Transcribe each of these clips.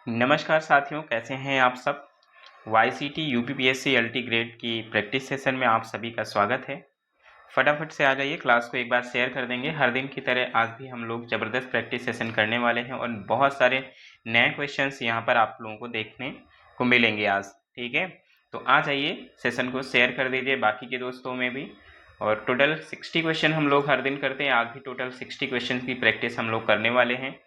नमस्कार साथियों, कैसे हैं आप सब। वाईसीटी यूपीपीएससी एलटी ग्रेड की प्रैक्टिस सेशन में आप सभी का स्वागत है। फटाफट से आ जाइए, क्लास को एक बार शेयर कर देंगे। हर दिन की तरह आज भी हम लोग ज़बरदस्त प्रैक्टिस सेशन करने वाले हैं और बहुत सारे नए क्वेश्चंस यहाँ पर आप लोगों को देखने को मिलेंगे आज। ठीक है, तो आ जाइए, सेशन को शेयर कर दीजिए बाकी के दोस्तों में भी। और टोटल 60 क्वेश्चन हम लोग हर दिन करते हैं। आज भी टोटल 60 क्वेश्चन की प्रैक्टिस हम लोग करने वाले हैं।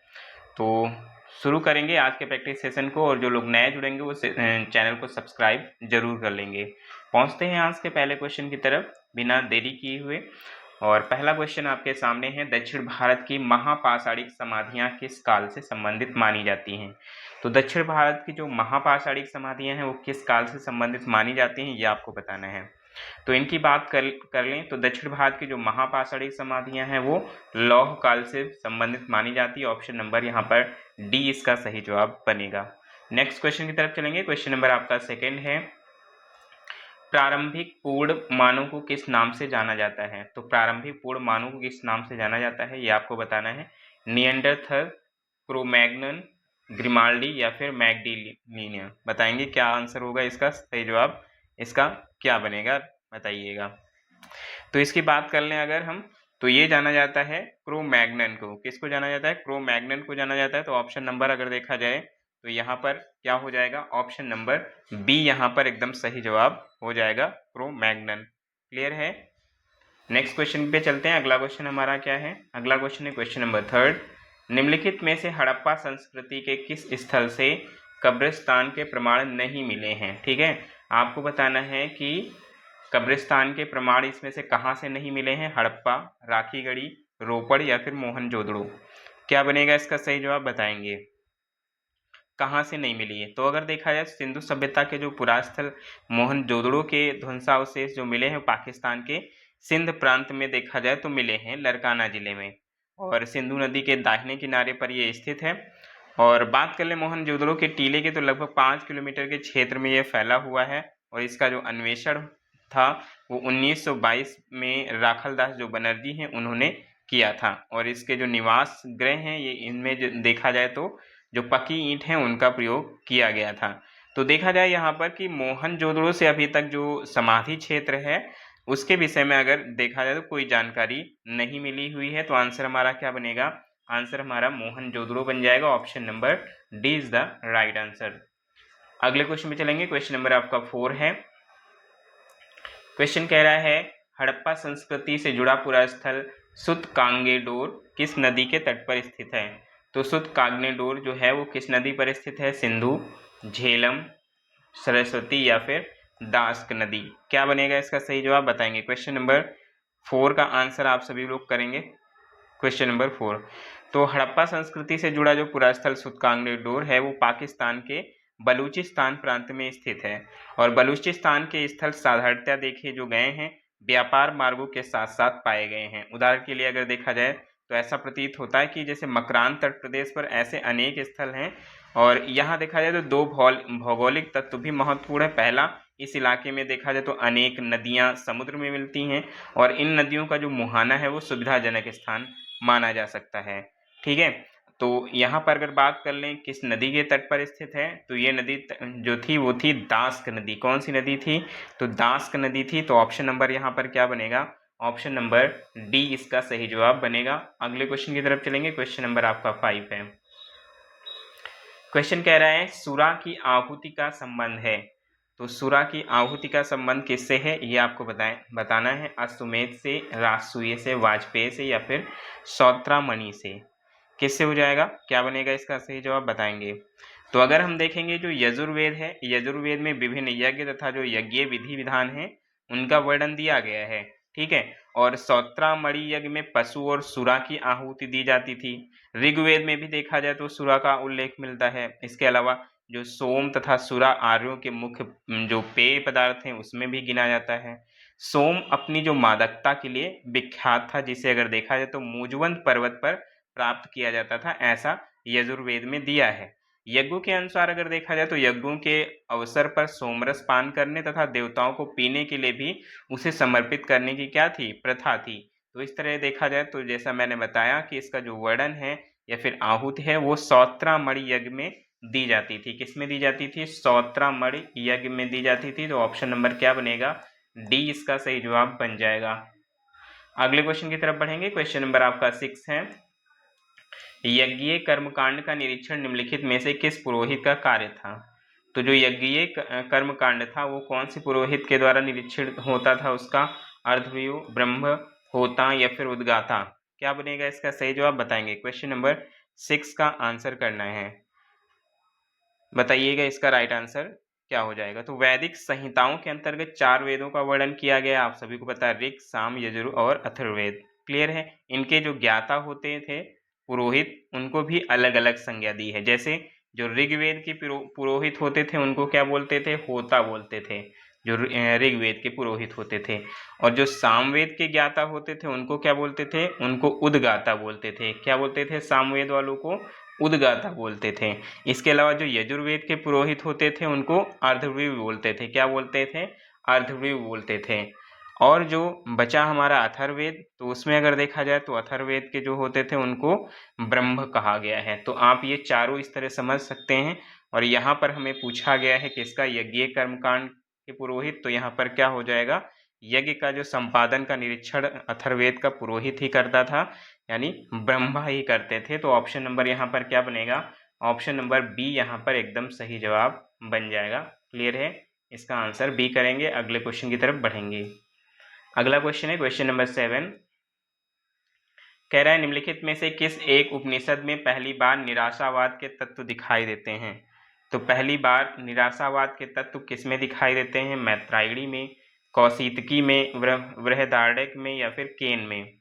तो शुरू करेंगे आज के प्रैक्टिस सेशन को, और जो लोग नए जुड़ेंगे वो चैनल को सब्सक्राइब जरूर कर लेंगे। पहुंचते हैं आज के पहले क्वेश्चन की तरफ बिना देरी किए हुए। और पहला क्वेश्चन आपके सामने है, दक्षिण भारत की महापाषाणिक समाधियां किस काल से संबंधित मानी जाती हैं। तो दक्षिण भारत की जो महापाषाणिक समाधियां हैं वो किस काल से संबंधित मानी जाती हैं, ये आपको बताना है। तो इनकी बात कर लें तो दक्षिण भारत की जो महापाषाणिक समाधियां हैं वो लौह काल से संबंधित मानी जाती है। ऑप्शन नंबर यहाँ पर डी इसका सही जवाब बनेगा। नेक्स्ट क्वेश्चन की तरफ चलेंगे। क्वेश्चन नंबर आपका सेकंड है, प्रारंभिक पूर्ण मानव को किस नाम से जाना जाता है। तो प्रारंभिक पूर्ण मानव को किस नाम से जाना जाता है, ये आपको बताना है। निएंडरथल, क्रोमैग्नन, ग्रिमाल्डी या फिर मैग्डिलिनिया। बताएंगे क्या आंसर होगा इसका सही जवाब, इसका क्या बनेगा बताइएगा। तो इसकी बात कर लें अगर हम, तो ये जाना जाता है क्रोमैग्नन को। किसको जाना जाता है? क्रोमैग्नन को जाना जाता है। तो ऑप्शन नंबर अगर देखा जाए तो यहाँ पर क्या हो जाएगा, ऑप्शन नंबर बी यहाँ पर एकदम सही जवाब हो जाएगा, क्रोमैग्नन। क्लियर है। नेक्स्ट क्वेश्चन पे चलते हैं। अगला क्वेश्चन हमारा क्या है? अगला क्वेश्चन है क्वेश्चन नंबर थर्ड, निम्नलिखित में से हड़प्पा संस्कृति के किस स्थल से कब्रिस्तान के प्रमाण नहीं मिले हैं। ठीक है, आपको बताना है कि कब्रिस्तान के प्रमाण इसमें से कहाँ से नहीं मिले हैं। हड़प्पा, राखीगढ़ी, रोपड़ या फिर मोहनजोदड़ो। क्या बनेगा इसका सही जवाब बताएंगे, कहाँ से नहीं मिली है। तो अगर देखा जाए सिंधु सभ्यता के जो पुरास्थल मोहनजोदड़ो के ध्वंसावशेष जो मिले हैं पाकिस्तान के सिंध प्रांत में देखा जाए तो मिले हैं लरकाना जिले में, और सिंधु नदी के दाहिने किनारे पर ये स्थित है। और बात कर ले मोहनजोदड़ो के टीले के, तो लगभग 5 किलोमीटर के क्षेत्र में ये फैला हुआ है। और इसका जो अन्वेषण था वो 1922 में राखलदास जो बनर्जी हैं उन्होंने किया था। और इसके जो निवास गृह हैं ये, इनमें जो देखा जाए तो जो पक्की ईंट है उनका प्रयोग किया गया था। तो देखा जाए यहाँ पर कि मोहनजोदड़ो से अभी तक जो समाधि क्षेत्र है उसके विषय में अगर देखा जाए तो कोई जानकारी नहीं मिली हुई है। तो आंसर हमारा क्या बनेगा, आंसर हमारा मोहनजोदड़ो बन जाएगा। Option number D is the right answer. अगले क्वेश्चन में चलेंगे। क्वेश्चन नंबर आपका 4 है। क्वेश्चन कह रहा है, हड़प्पा संस्कृति से जुड़ा पूरा स्थल सुतकांगेडोर किस नदी के तट पर स्थित है। तो सुतकांगेडोर जो है वो किस नदी पर स्थित है? सिंधु, झेलम, सरस्वती या फिर दास्क नदी। क्या बनेगा इसका सही जवाब बताएंगे। क्वेश्चन नंबर 4 का आंसर आप सभी लोग करेंगे। क्वेश्चन नंबर 4, तो हड़प्पा संस्कृति से जुड़ा जो पूरा स्थल सुतकांगेडोर है वो पाकिस्तान के बलूचिस्तान प्रांत में स्थित है। और बलूचिस्तान के स्थल साधारणतः देखे जो गए हैं व्यापार मार्गों के साथ साथ पाए गए हैं। उदाहरण के लिए अगर देखा जाए तो ऐसा प्रतीत होता है कि जैसे मकरान तट प्रदेश पर ऐसे अनेक स्थल हैं। और यहाँ देखा जाए तो दो भौगोलिक तत्व भी महत्वपूर्ण है। पहला, इस इलाके में देखा जाए तो अनेक नदियाँ समुद्र में मिलती हैं और इन नदियों का जो मुहाना है वो सुविधाजनक स्थान माना जा सकता है। ठीक है, तो यहाँ पर अगर बात कर लें किस नदी के तट पर स्थित है, तो ये नदी जो थी वो थी दास्क नदी। कौन सी नदी थी? तो दास्क नदी थी। तो ऑप्शन नंबर यहाँ पर क्या बनेगा, ऑप्शन नंबर डी इसका सही जवाब बनेगा। अगले क्वेश्चन की तरफ चलेंगे। क्वेश्चन नंबर आपका 5 है। क्वेश्चन कह रहा है, सुरा की आहुति का संबंध है। तो सुरा की आहुति का संबंध किससे है ये आपको बताना है। अश्वमेध से, राजसूय से, वाजपेयी से या फिर सौत्रामणि से। किससे हो जाएगा, क्या बनेगा इसका सही जवाब बताएंगे। तो अगर हम देखेंगे जो यजुर्वेद है, यजुर्वेद में विभिन्न यज्ञ तथा जो यज्ञ विधि विधान है उनका वर्णन दिया गया है। ठीक है, और सौत्रामणि यज्ञ में पशु और सुरा की आहुति दी जाती थी। ऋग्वेद में भी देखा जाए तो सुरा का उल्लेख मिलता है। इसके अलावा जो सोम तथा सुरा आर्यों के मुख्य जो पेय पदार्थ हैं उसमें भी गिना जाता है। सोम अपनी जो मादकता के लिए विख्यात था, जिसे अगर देखा जाए तो मूजवंत पर्वत पर प्राप्त किया जाता था, ऐसा यजुर्वेद में दिया है। यज्ञों के अनुसार अगर देखा जाए तो यज्ञों के अवसर पर सोमरस पान करने तथा देवताओं को पीने के लिए भी उसे समर्पित करने की क्या थी, प्रथा थी। तो इस तरह देखा जाए तो जैसा मैंने बताया कि इसका जो वर्णन है या फिर आहुति है वो सौत्रामणि यज्ञ में दी जाती थी? किसमें दी जाती थी? सौत्रामढ़ यज्ञ में दी जाती थी। तो ऑप्शन नंबर क्या बनेगा? डी इसका सही जवाब बन जाएगा। अगले क्वेश्चन की तरफ बढ़ेंगे। क्वेश्चन नंबर आपका 6 है, यज्ञीय कर्मकांड का निरीक्षण निम्नलिखित में से किस पुरोहित का कार्य था? तो जो यज्ञीय कर्मकांड था वो कौन से पुरोहित के द्वारा निरीक्षण होता था उसका? अर्धव्यू, ब्रह्म, होता या फिर उद्गाता? क्या बनेगा इसका सही जवाब? बताएंगे। क्वेश्चन नंबर 6 का आंसर करना है, बताइएगा इसका राइट आंसर क्या हो जाएगा। तो वैदिक संहिताओं के अंतर्गत 4 वेदों का वर्णन किया गया, आप सभी को पता है, ऋग, साम, यजुर और अथर्ववेद। क्लियर है। इनके जो ज्ञाता होते थे पुरोहित, उनको भी अलग अलग संज्ञा दी है। जैसे जो ऋग्वेद के पुरोहित होते थे उनको क्या बोलते थे? होता बोलते थे, जो ऋग्वेद के पुरोहित होते थे। और जो सामवेद के ज्ञाता होते थे उनको क्या बोलते थे? उनको उद्गाता बोलते थे। क्या बोलते थे? सामवेद वालों को उद्गाता बोलते थे। इसके अलावा जो यजुर्वेद के पुरोहित होते थे उनको अर्धव्यू बोलते थे। क्या बोलते थे? अर्धव्यू बोलते थे। और जो बचा हमारा अथर्ववेद, तो उसमें अगर देखा जाए तो अथर्ववेद के जो होते थे उनको ब्रह्म कहा गया है। तो आप ये चारों इस तरह समझ सकते हैं। और यहाँ पर हमें पूछा गया है किसका? यज्ञीय कर्मकांड के पुरोहित। तो यहाँ पर क्या हो जाएगा? यज्ञ का जो संपादन का निरीक्षण अथर्ववेद का पुरोहित ही करता था, यानी ब्रह्मा ही करते थे। तो ऑप्शन नंबर यहाँ पर क्या बनेगा? ऑप्शन नंबर बी यहाँ पर एकदम सही जवाब बन जाएगा। क्लियर है। इसका आंसर बी करेंगे। अगले क्वेश्चन की तरफ बढ़ेंगे। अगला क्वेश्चन है क्वेश्चन नंबर 7, कह रहा है निम्नलिखित में से किस एक उपनिषद में पहली बार निराशावाद के तत्व दिखाई देते हैं? तो पहली बार निराशावाद के तत्व किसमें दिखाई देते हैं? मैत्रायणी में, कौशितकी में, बृहदारण्यक में या फिर केन में?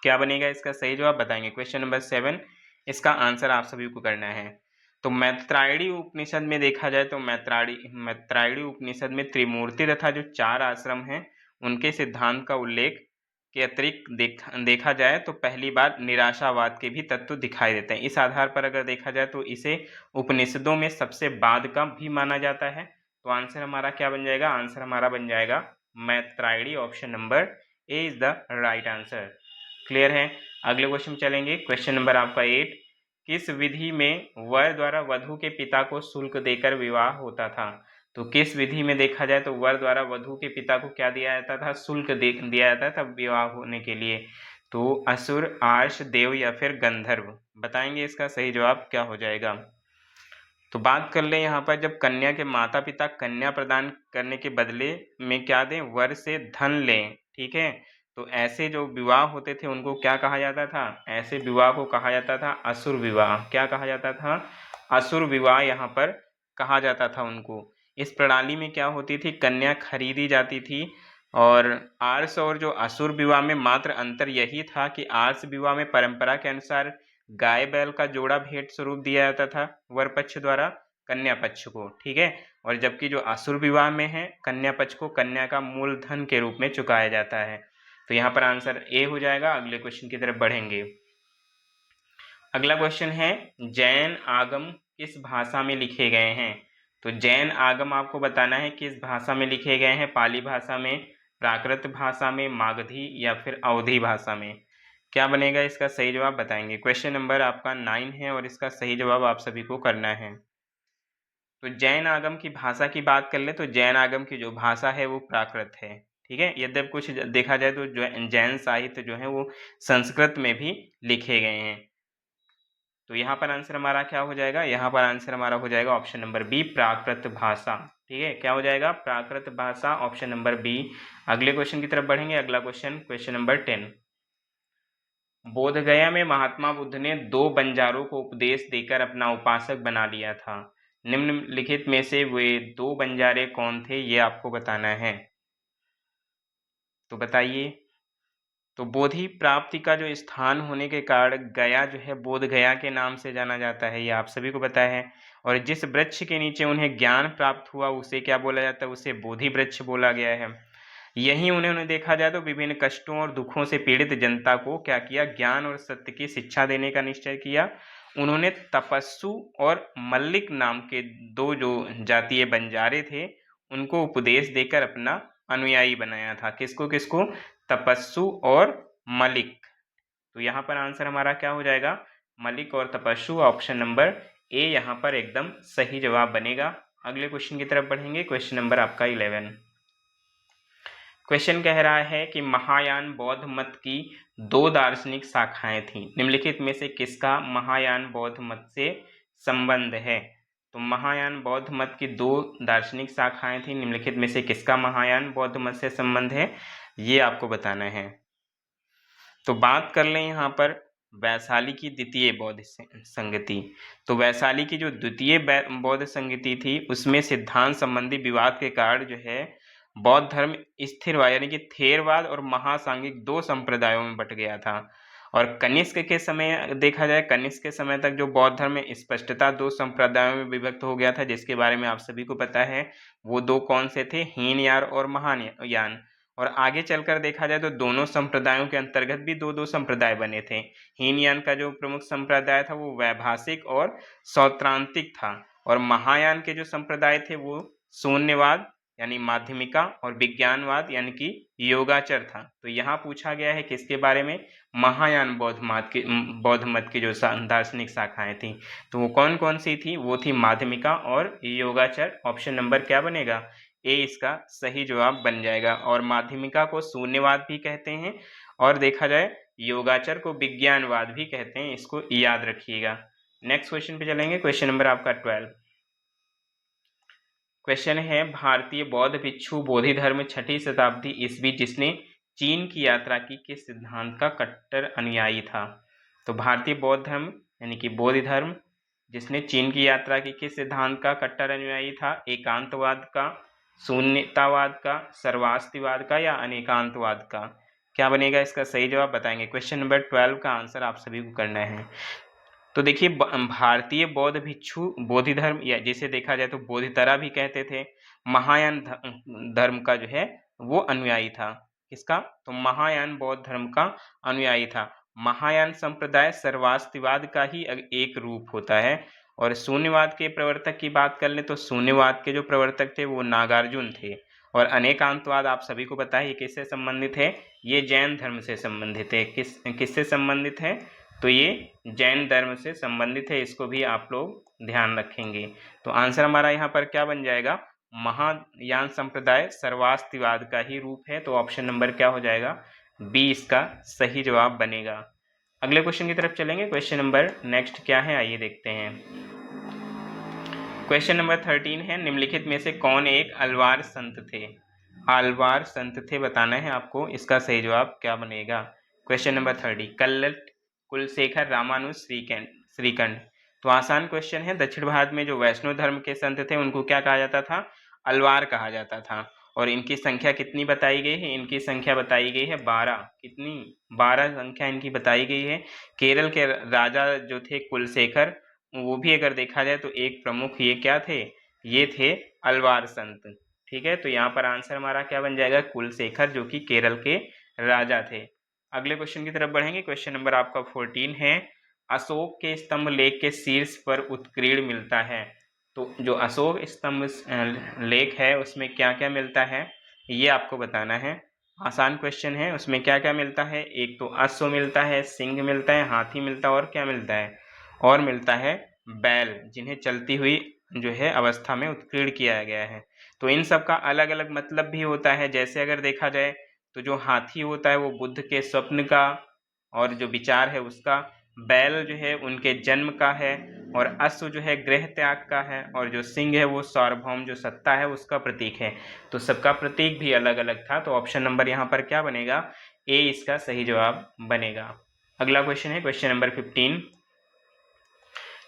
क्या बनेगा इसका सही जवाब? बताएंगे। क्वेश्चन नंबर 7, इसका आंसर आप सभी को करना है। तो मैत्रायणी उपनिषद में देखा जाए तो मैत्रायणी उपनिषद में त्रिमूर्ति तथा जो 4 आश्रम हैं उनके सिद्धांत का उल्लेख के अतिरिक्त देखा जाए तो पहली बार निराशावाद के भी तत्व दिखाई देते हैं। इस आधार पर अगर देखा जाए तो इसे उपनिषदों में सबसे बाद का भी माना जाता है। तो आंसर हमारा क्या बन जाएगा? आंसर हमारा बन जाएगा Maitrayani. Option number A is the right answer. Clear है। अगले क्वेश्चन चलेंगे। क्वेश्चन नंबर आपका 8, किस विधि में वर द्वारा वधु के पिता को शुल्क देकर विवाह होता था? तो किस विधि में देखा जाए तो वर द्वारा वधु के पिता को क्या दिया जाता था? शुल्क दिया जाता था विवाह होने के लिए। तो असुर, आर्ष, देव या फिर गंधर्व? बताएंगे इसका सही जवाब क्या हो जाएगा। तो बात कर ले यहाँ पर, जब कन्या के माता पिता कन्या प्रदान करने के बदले में क्या दें? वर से धन लें। ठीक है। तो ऐसे जो विवाह होते थे उनको क्या कहा जाता था? ऐसे विवाह को कहा जाता था असुर विवाह। क्या कहा जाता था? असुर विवाह यहाँ पर कहा जाता था उनको। इस प्रणाली में क्या होती थी? कन्या खरीदी जाती थी। और आर्ष और जो असुर विवाह में मात्र अंतर यही था कि आर्ष विवाह में परंपरा के अनुसार गाय बैल का जोड़ा भेंट स्वरूप दिया जाता था वर पक्ष द्वारा कन्या पक्ष को। ठीक है। और जबकि जो असुर विवाह में है, कन्या पक्ष को कन्या का मूल धन के रूप में चुकाया जाता है। तो यहाँ पर आंसर ए हो जाएगा। अगले क्वेश्चन की तरफ बढ़ेंगे। अगला क्वेश्चन है, जैन आगम किस भाषा में लिखे गए हैं? तो जैन आगम आपको बताना है किस भाषा में लिखे गए हैं। पाली भाषा में, प्राकृत भाषा में, मागधी या फिर अवधी भाषा में? क्या बनेगा इसका सही जवाब? बताएंगे। क्वेश्चन नंबर आपका 9 है और इसका सही जवाब आप सभी को करना है। तो जैन आगम की भाषा की बात कर ले तो जैन आगम की जो भाषा है वो प्राकृत है। ठीक है। यद्यपि कुछ देखा जाए तो जो जैन साहित्य जो है वो संस्कृत में भी लिखे गए हैं। तो यहाँ पर आंसर हमारा क्या हो जाएगा? यहाँ पर आंसर हमारा हो जाएगा ऑप्शन नंबर बी, प्राकृत भाषा। ठीक है। क्या हो जाएगा? प्राकृत भाषा, ऑप्शन नंबर बी। अगले क्वेश्चन की तरफ बढ़ेंगे। अगला क्वेश्चन, क्वेश्चन नंबर 10, बोधगया में महात्मा बुद्ध ने 2 बंजारों को उपदेश देकर अपना उपासक बना लिया था। निम्नलिखित में से वे 2 बंजारे कौन थे? ये आपको बताना है। तो बताइए। तो बोधि प्राप्ति का जो स्थान होने के कारण गया जो है बोध गया के नाम से जाना जाता है, ये आप सभी को पता है। और जिस वृक्ष के नीचे उन्हें ज्ञान प्राप्त हुआ उसे क्या बोला जाता है? उसे बोधि वृक्ष बोला गया है। यही उन्होंने देखा जाए तो विभिन्न कष्टों और दुखों से पीड़ित जनता को क्या किया? ज्ञान और सत्य की शिक्षा देने का निश्चय किया। उन्होंने तपस्सु और मल्लिक नाम के 2 जो जातीय बंजारे थे उनको उपदेश देकर अपना अनुयायी बनाया था। किसको किसको? तपस्सु और मलिक। तो यहाँ पर आंसर हमारा क्या हो जाएगा? मलिक और तपस्सु। ऑप्शन नंबर ए यहाँ पर एकदम सही जवाब बनेगा। अगले क्वेश्चन की तरफ बढ़ेंगे, क्वेश्चन नंबर आपका 11। क्वेश्चन कह रहा है कि महायान बौद्ध मत की 2 दार्शनिक शाखाएं थीं, निम्नलिखित में से किसका महायान बौद्ध मत से संबंध है? तो महायान बौद्ध मत की 2 दार्शनिक शाखाएं थीं, निम्नलिखित में से किसका महायान बौद्ध मत से संबंध है, ये आपको बताना है। तो बात कर लें यहाँ पर वैशाली की द्वितीय बौद्ध संगति। तो वैशाली की जो द्वितीय बौद्ध संगति थी उसमें सिद्धांत संबंधी विवाद के कारण जो है बौद्ध धर्म स्थिरवाद यानी कि थेरवाद और महासांगिक 2 संप्रदायों में बट गया था। और कनिष्क के समय देखा जाए, कनिष्क के समय तक जो बौद्ध धर्म में स्पष्टता 2 संप्रदायों में विभक्त हो गया था, जिसके बारे में आप सभी को पता है। वो 2 कौन से थे? हीनयान और महायान। और आगे चलकर देखा जाए तो दोनों संप्रदायों के अंतर्गत भी 2-2 संप्रदाय बने थे। हीनयान का जो प्रमुख संप्रदाय था वो वैभाषिक और सौत्रांतिक था, और महायान के जो संप्रदाय थे वो शून्यवाद यानी माध्यमिका और विज्ञानवाद यानी कि योगाचर था। तो यहाँ पूछा गया है किसके बारे में? महायान बौद्ध मत की जो दार्शनिक शाखाएं थी, तो वो कौन कौन सी थी? वो थी माध्यमिका और योगाचर। ऑप्शन नंबर क्या बनेगा? ए इसका सही जवाब बन जाएगा। और माध्यमिका को शून्यवाद भी कहते हैं और देखा जाए योगाचर को विज्ञानवाद भी कहते हैं, इसको याद रखिएगा। नेक्स्ट क्वेश्चन पे चलेंगे, क्वेश्चन नंबर आपका 12। क्वेश्चन है भारतीय बौद्ध भिक्षु बोधि धर्म 6ठी शताब्दी ईस्वी जिसने चीन की यात्रा की किस सिद्धांत का कट्टर अनुयायी था? तो भारतीय बौद्ध धर्म यानी कि बोधि धर्म जिसने चीन की यात्रा की किस सिद्धांत का कट्टर अनुयायी था? एकांतवाद का, शून्यतावाद का, सर्वास्तिवाद का या अनेकांतवाद का? क्या बनेगा इसका सही जवाब बताएंगे। क्वेश्चन नंबर 12 का आंसर आप सभी को करना है। तो देखिए भारतीय बौद्ध भिक्षु बोधि धर्म या जिसे देखा जाए तो बोधितरा भी कहते थे, महायान धर्म का जो है वो अनुयायी था। किसका? तो महायान बौद्ध धर्म का अनुयायी था। महायान संप्रदाय सर्वास्तिवाद का ही एक रूप होता है। और शून्यवाद के प्रवर्तक की बात कर ले तो शून्यवाद के जो प्रवर्तक थे वो नागार्जुन थे। और अनेकांतवाद आप सभी को पता है ये किससे संबंधित है? ये जैन धर्म से संबंधित है। किससे संबंधित है? तो ये जैन धर्म से संबंधित है, इसको भी आप लोग ध्यान रखेंगे। तो आंसर हमारा यहाँ पर क्या बन जाएगा? महायान संप्रदाय सर्वास्तिवाद का ही रूप है। तो ऑप्शन नंबर क्या हो जाएगा? बी इसका सही जवाब बनेगा। अगले क्वेश्चन की तरफ चलेंगे। क्वेश्चन नंबर नेक्स्ट क्या है, आइए देखते हैं। क्वेश्चन नंबर 13 है, निम्नलिखित में से कौन एक अलवार संत थे? अलवार संत थे बताना है आपको, इसका सही जवाब क्या बनेगा। Question number 30, Kallata, Kulashekhara, Ramanuja, Shrikantha. तो आसान क्वेश्चन है। दक्षिण भारत में जो वैष्णव धर्म के संत थे उनको क्या कहा जाता था? अलवार कहा जाता था। और इनकी संख्या कितनी बताई गई है? इनकी संख्या बताई गई है 12। कितनी? 12 संख्या इनकी बताई गई है। केरल के राजा जो थे कुलशेखर, वो भी अगर देखा जाए तो एक प्रमुख ये क्या थे? ये थे अलवार संत। ठीक है, तो यहाँ पर आंसर हमारा क्या बन जाएगा? कुलशेखर, जो कि केरल के राजा थे। अगले क्वेश्चन की तरफ बढ़ेंगे। क्वेश्चन नंबर आपका 14 है, अशोक के स्तंभ लेख के शीर्ष पर उत्कीर्ण मिलता है। तो जो अशोक स्तंभ लेख है उसमें क्या क्या मिलता है ये आपको बताना है। आसान क्वेश्चन है। उसमें क्या क्या मिलता है? एक तो अश्व मिलता है, सिंह मिलता है, हाथी मिलता है और क्या मिलता है? और मिलता है बैल, जिन्हें चलती हुई जो है अवस्था में उत्कीर्ण किया गया है। तो इन सब का अलग अलग मतलब भी होता है। जैसे अगर देखा जाए तो जो हाथी होता है वो बुद्ध के स्वप्न का और जो विचार है उसका, बैल जो है उनके जन्म का है, और अश्व जो है गृह त्याग का है, और जो सिंह है वो सार्वभौम जो सत्ता है उसका प्रतीक है। तो सबका प्रतीक भी अलग अलग था। तो ऑप्शन नंबर यहाँ पर क्या बनेगा? ए इसका सही जवाब बनेगा। अगला क्वेश्चन है क्वेश्चन नंबर 15,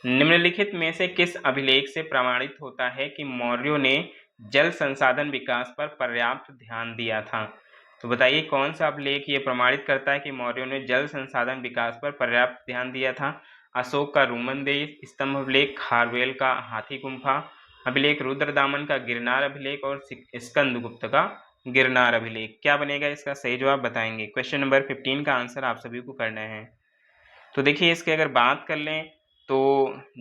निम्नलिखित में से किस अभिलेख से प्रमाणित होता है कि मौर्यों ने जल संसाधन विकास पर पर्याप्त ध्यान दिया था? तो बताइए कौन सा अभिलेख ये प्रमाणित करता है कि मौर्यों ने जल संसाधन विकास पर पर्याप्त ध्यान दिया था? अशोक का रूमनदेही स्तंभ अभिलेख, खारवेल का हाथी गुम्फा अभिलेख, रुद्रदामन का गिरनार अभिलेख और स्कंदगुप्त का गिरनार अभिलेख। क्या बनेगा इसका सही जवाब बताएंगे। क्वेश्चन नंबर 15 का आंसर आप सभी को करना है। तो देखिए इसकी अगर बात कर लें तो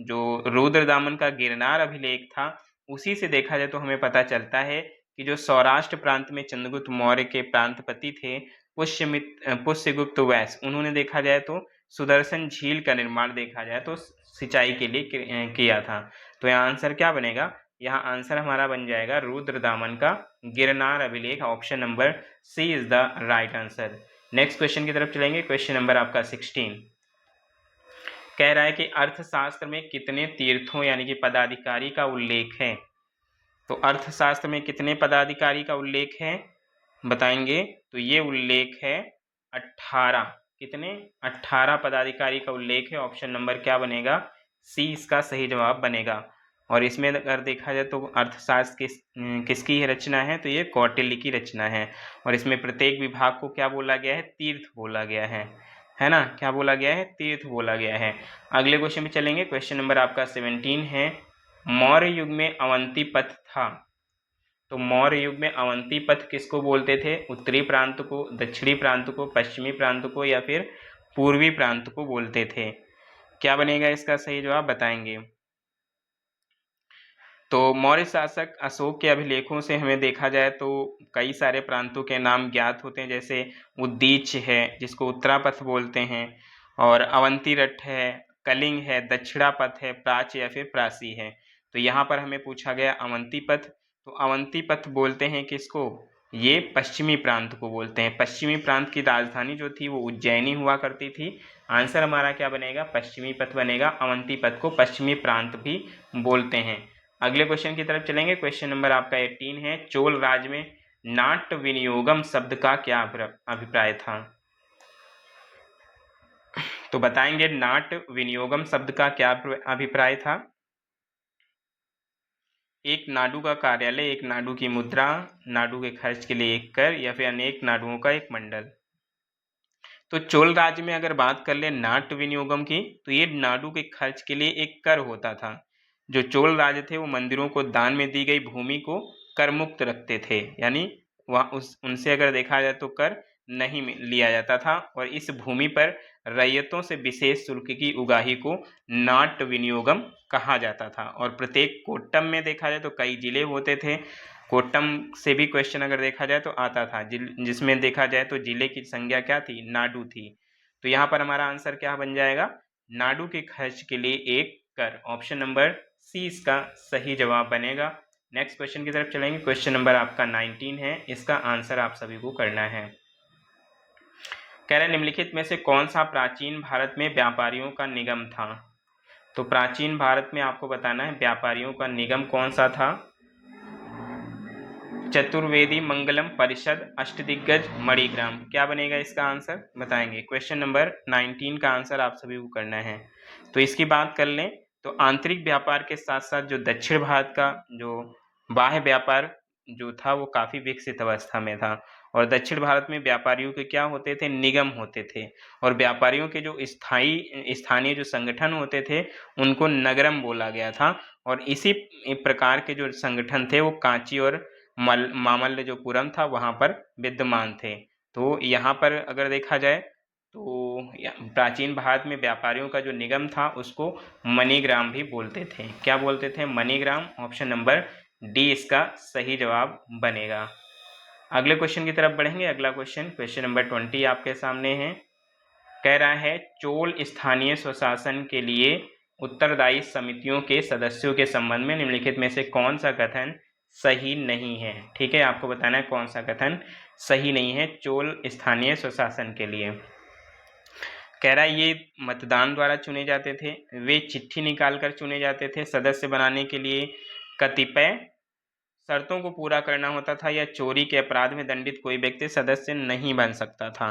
जो रुद्रदामन का गिरनार अभिलेख था उसी से देखा जाए तो हमें पता चलता है कि जो सौराष्ट्र प्रांत में चंद्रगुप्त मौर्य के प्रांतपति थे पुष्यगुप्त वैश्य, उन्होंने देखा जाए तो सुदर्शन झील का निर्माण देखा जाए तो सिंचाई के लिए किया था। तो यहाँ आंसर क्या बनेगा, यहाँ आंसर हमारा बन जाएगा रुद्रदामन का गिरनार अभिलेख। Option number C is the right answer. Next question की तरफ चलेंगे। क्वेश्चन नंबर आपका 16 कह रहा है कि अर्थशास्त्र में कितने तीर्थों यानी कि पदाधिकारी का उल्लेख है। तो अर्थशास्त्र में कितने पदाधिकारी का उल्लेख है बताएंगे। तो ये उल्लेख है 18। कितने, 18 पदाधिकारी का उल्लेख है। ऑप्शन नंबर क्या बनेगा, सी इसका सही जवाब बनेगा। और इसमें अगर देखा जाए तो अर्थशास्त्र किसकी रचना है, तो ये कौटिल्य की रचना है। और इसमें प्रत्येक विभाग को क्या बोला गया है, तीर्थ बोला गया है ना, क्या बोला गया है, तीर्थ बोला गया है। अगले क्वेश्चन में चलेंगे। क्वेश्चन नंबर आपका 17 है, मौर्य युग में अवंती पथ था। तो मौर्य युग में अवंती पथ किसको बोलते थे, उत्तरी प्रांत को, दक्षिणी प्रांत को, पश्चिमी प्रांत को या फिर पूर्वी प्रांत को बोलते थे। क्या बनेगा इसका सही जवाब बताएंगे। तो मौर्य शासक अशोक के अभिलेखों से हमें देखा जाए तो कई सारे प्रांतों के नाम ज्ञात होते हैं, जैसे उद्दीच है जिसको उत्तरापथ बोलते हैं, और अवंतीरठ है, कलिंग है, दक्षिणापथ है, प्राच या फिर प्रासी है। तो यहाँ पर हमें पूछा गया अवंतीपथ। तो अवंतीपथ बोलते हैं किसको, ये पश्चिमी प्रांत को बोलते हैं। पश्चिमी प्रांत की राजधानी जो थी वो उज्जैनी हुआ करती थी। आंसर हमारा क्या बनेगा, पश्चिमी पथ बनेगा। अवंतीपथ को पश्चिमी प्रांत भी बोलते हैं। अगले क्वेश्चन की तरफ चलेंगे। क्वेश्चन नंबर आपका 18 है, चोल राज में नाट्य विनियोगम शब्द का क्या अभिप्राय था। तो बताएंगे नाट्य विनियोगम शब्द का क्या अभिप्राय था। एक नाडु का कार्यालय, एक नाडु की मुद्रा, नाडु के खर्च के लिए एक कर या फिर अनेक नाडुओं का एक मंडल। तो चोल राज्य में अगर बात कर ले नाट्य विनियोगम की, तो ये नाडु के खर्च के लिए एक कर होता था। जो चोल राज थे वो मंदिरों को दान में दी गई भूमि को कर मुक्त रखते थे, यानी वहाँ उनसे अगर देखा जाए तो कर नहीं लिया जाता था। और इस भूमि पर रैयतों से विशेष शुल्क की उगाही को नाट्य विनियोगम कहा जाता था। और प्रत्येक कोट्टम में देखा जाए तो कई जिले होते थे। कोट्टम से भी क्वेश्चन अगर देखा जाए तो आता था, जिसमें देखा जाए तो जिले की संज्ञा क्या थी, नाडु थी। तो यहाँ पर हमारा आंसर क्या बन जाएगा, नाडु के खर्च के लिए एक कर। ऑप्शन नंबर सी इसका सही जवाब बनेगा। नेक्स्ट क्वेश्चन की तरफ चलेंगे। क्वेश्चन नंबर आपका 19 है, इसका आंसर आप सभी को करना है। कह रहे निम्नलिखित में से कौन सा प्राचीन भारत में व्यापारियों का निगम था। तो प्राचीन भारत में आपको बताना है व्यापारियों का निगम कौन सा था। चतुर्वेदी, मंगलम, परिषद, अष्टदिग्गज, मणिग्राम। क्या बनेगा इसका आंसर बताएंगे। क्वेश्चन नंबर 19 का आंसर आप सभी को करना है। तो इसकी बात कर लें तो आंतरिक व्यापार के साथ साथ जो दक्षिण भारत का जो बाह्य व्यापार जो था वो काफ़ी विकसित अवस्था में था। और दक्षिण भारत में व्यापारियों के क्या होते थे, निगम होते थे। और व्यापारियों के जो स्थानीय जो संगठन होते थे उनको नगरम बोला गया था। और इसी प्रकार के जो संगठन थे वो कांची और मामल्लपुरम था वहाँ पर विद्यमान थे। तो यहाँ पर अगर देखा जाए तो प्राचीन भारत में व्यापारियों का जो निगम था उसको मणिग्राम भी बोलते थे। क्या बोलते थे, मणिग्राम। ऑप्शन नंबर डी इसका सही जवाब बनेगा। अगले क्वेश्चन की तरफ बढ़ेंगे। अगला क्वेश्चन नंबर 20 आपके सामने है। कह रहा है चोल स्थानीय स्वशासन के लिए उत्तरदायी समितियों के सदस्यों के संबंध में निम्नलिखित में से कौन सा कथन सही नहीं है। ठीक है, आपको बताना है कौन सा कथन सही नहीं है चोल स्थानीय स्वशासन के लिए। कह रहा है ये मतदान द्वारा चुने जाते थे, वे चिट्ठी निकालकर चुने जाते थे, सदस्य बनाने के लिए कतिपय शर्तों को पूरा करना होता था, या चोरी के अपराध में दंडित कोई व्यक्ति सदस्य नहीं बन सकता था।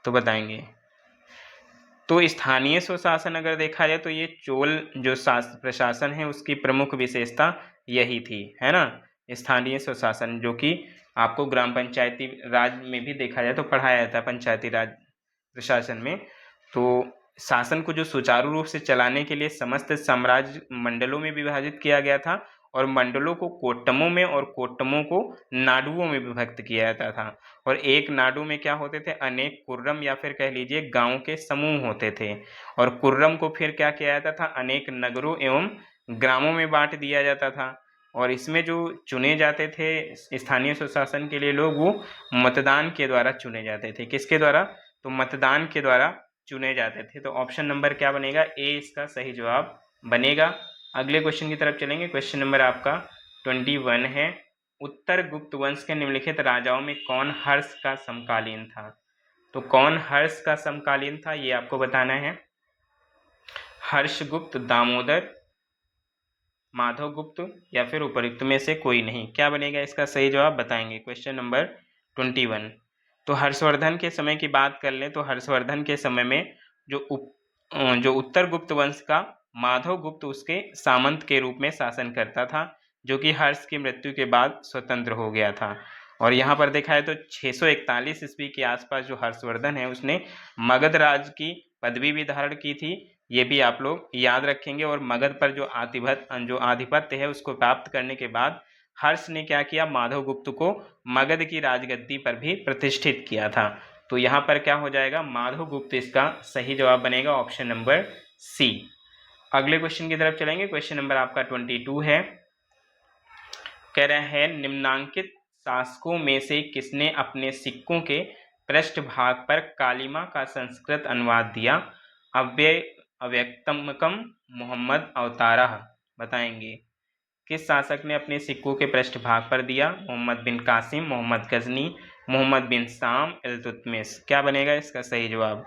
तो बताएंगे। तो स्थानीय स्वशासन अगर देखा जाए तो ये चोल जो प्रशासन है उसकी प्रमुख विशेषता यही थी, है ना, स्थानीय स्वशासन, जो कि आपको ग्राम पंचायती राज में भी देखा जाए तो पढ़ाया जाता है पंचायती राज प्रशासन में। तो शासन को जो सुचारू रूप से चलाने के लिए समस्त साम्राज्य मंडलों में विभाजित किया गया था, और मंडलों को कोट्टमों में और कोट्टमों को नाडुओं में विभक्त किया जाता था। और एक नाडु में क्या होते थे, अनेक कुर्रम या फिर कह लीजिए गांव के समूह होते थे। और कुर्रम को फिर क्या किया जाता था, अनेक नगरों एवं ग्रामों में बांट दिया जाता था। और इसमें जो चुने जाते थे स्थानीय स्वशासन के लिए लोग, वो मतदान के द्वारा चुने जाते थे। किसके द्वारा, तो मतदान के द्वारा चुने जाते थे। तो ऑप्शन नंबर क्या बनेगा, ए इसका सही जवाब बनेगा। अगले क्वेश्चन की तरफ चलेंगे। क्वेश्चन नंबर आपका 21 है, उत्तर गुप्त वंश के निम्नलिखित राजाओं में कौन हर्ष का समकालीन था। तो कौन हर्ष का समकालीन था ये आपको बताना है। हर्षगुप्त, दामोदर, माधवगुप्त या फिर उपरोक्त में से कोई नहीं। क्या बनेगा इसका सही जवाब बताएंगे। Question number 21। तो हर्षवर्धन के समय की बात कर लें तो हर्षवर्धन के समय में जो उत्तर गुप्त वंश का माधवगुप्त उसके सामंत के रूप में शासन करता था, जो कि हर्ष की मृत्यु के बाद स्वतंत्र हो गया था। और यहाँ पर देखा है तो 641 ईस्वी के आसपास जो हर्षवर्धन है उसने मगध राज की पदवी भी धारण की थी, ये भी आप लोग याद रखेंगे। और मगध पर जो आधिपत्य है उसको प्राप्त करने के बाद हर्ष ने क्या किया, माधवगुप्त को मगध की राजगद्दी पर भी प्रतिष्ठित किया था। तो यहाँ पर क्या हो जाएगा, माधवगुप्त इसका सही जवाब बनेगा, ऑप्शन नंबर सी। अगले क्वेश्चन की तरफ चलेंगे। क्वेश्चन नंबर आपका 22 है, कह रहा है निम्नांकित शासकों में से किसने अपने सिक्कों के पृष्ठभाग पर कालिमा का संस्कृत अनुवाद दिया। अव्यक्तमकम मोहम्मद अवतारः, बताएंगे किस शासक ने अपने सिक्कों के पृष्ठभाग पर दिया। मोहम्मद बिन कासिम, मोहम्मद गजनी, मोहम्मद बिन साम, इल्तुतमिश। क्या बनेगा इसका सही जवाब।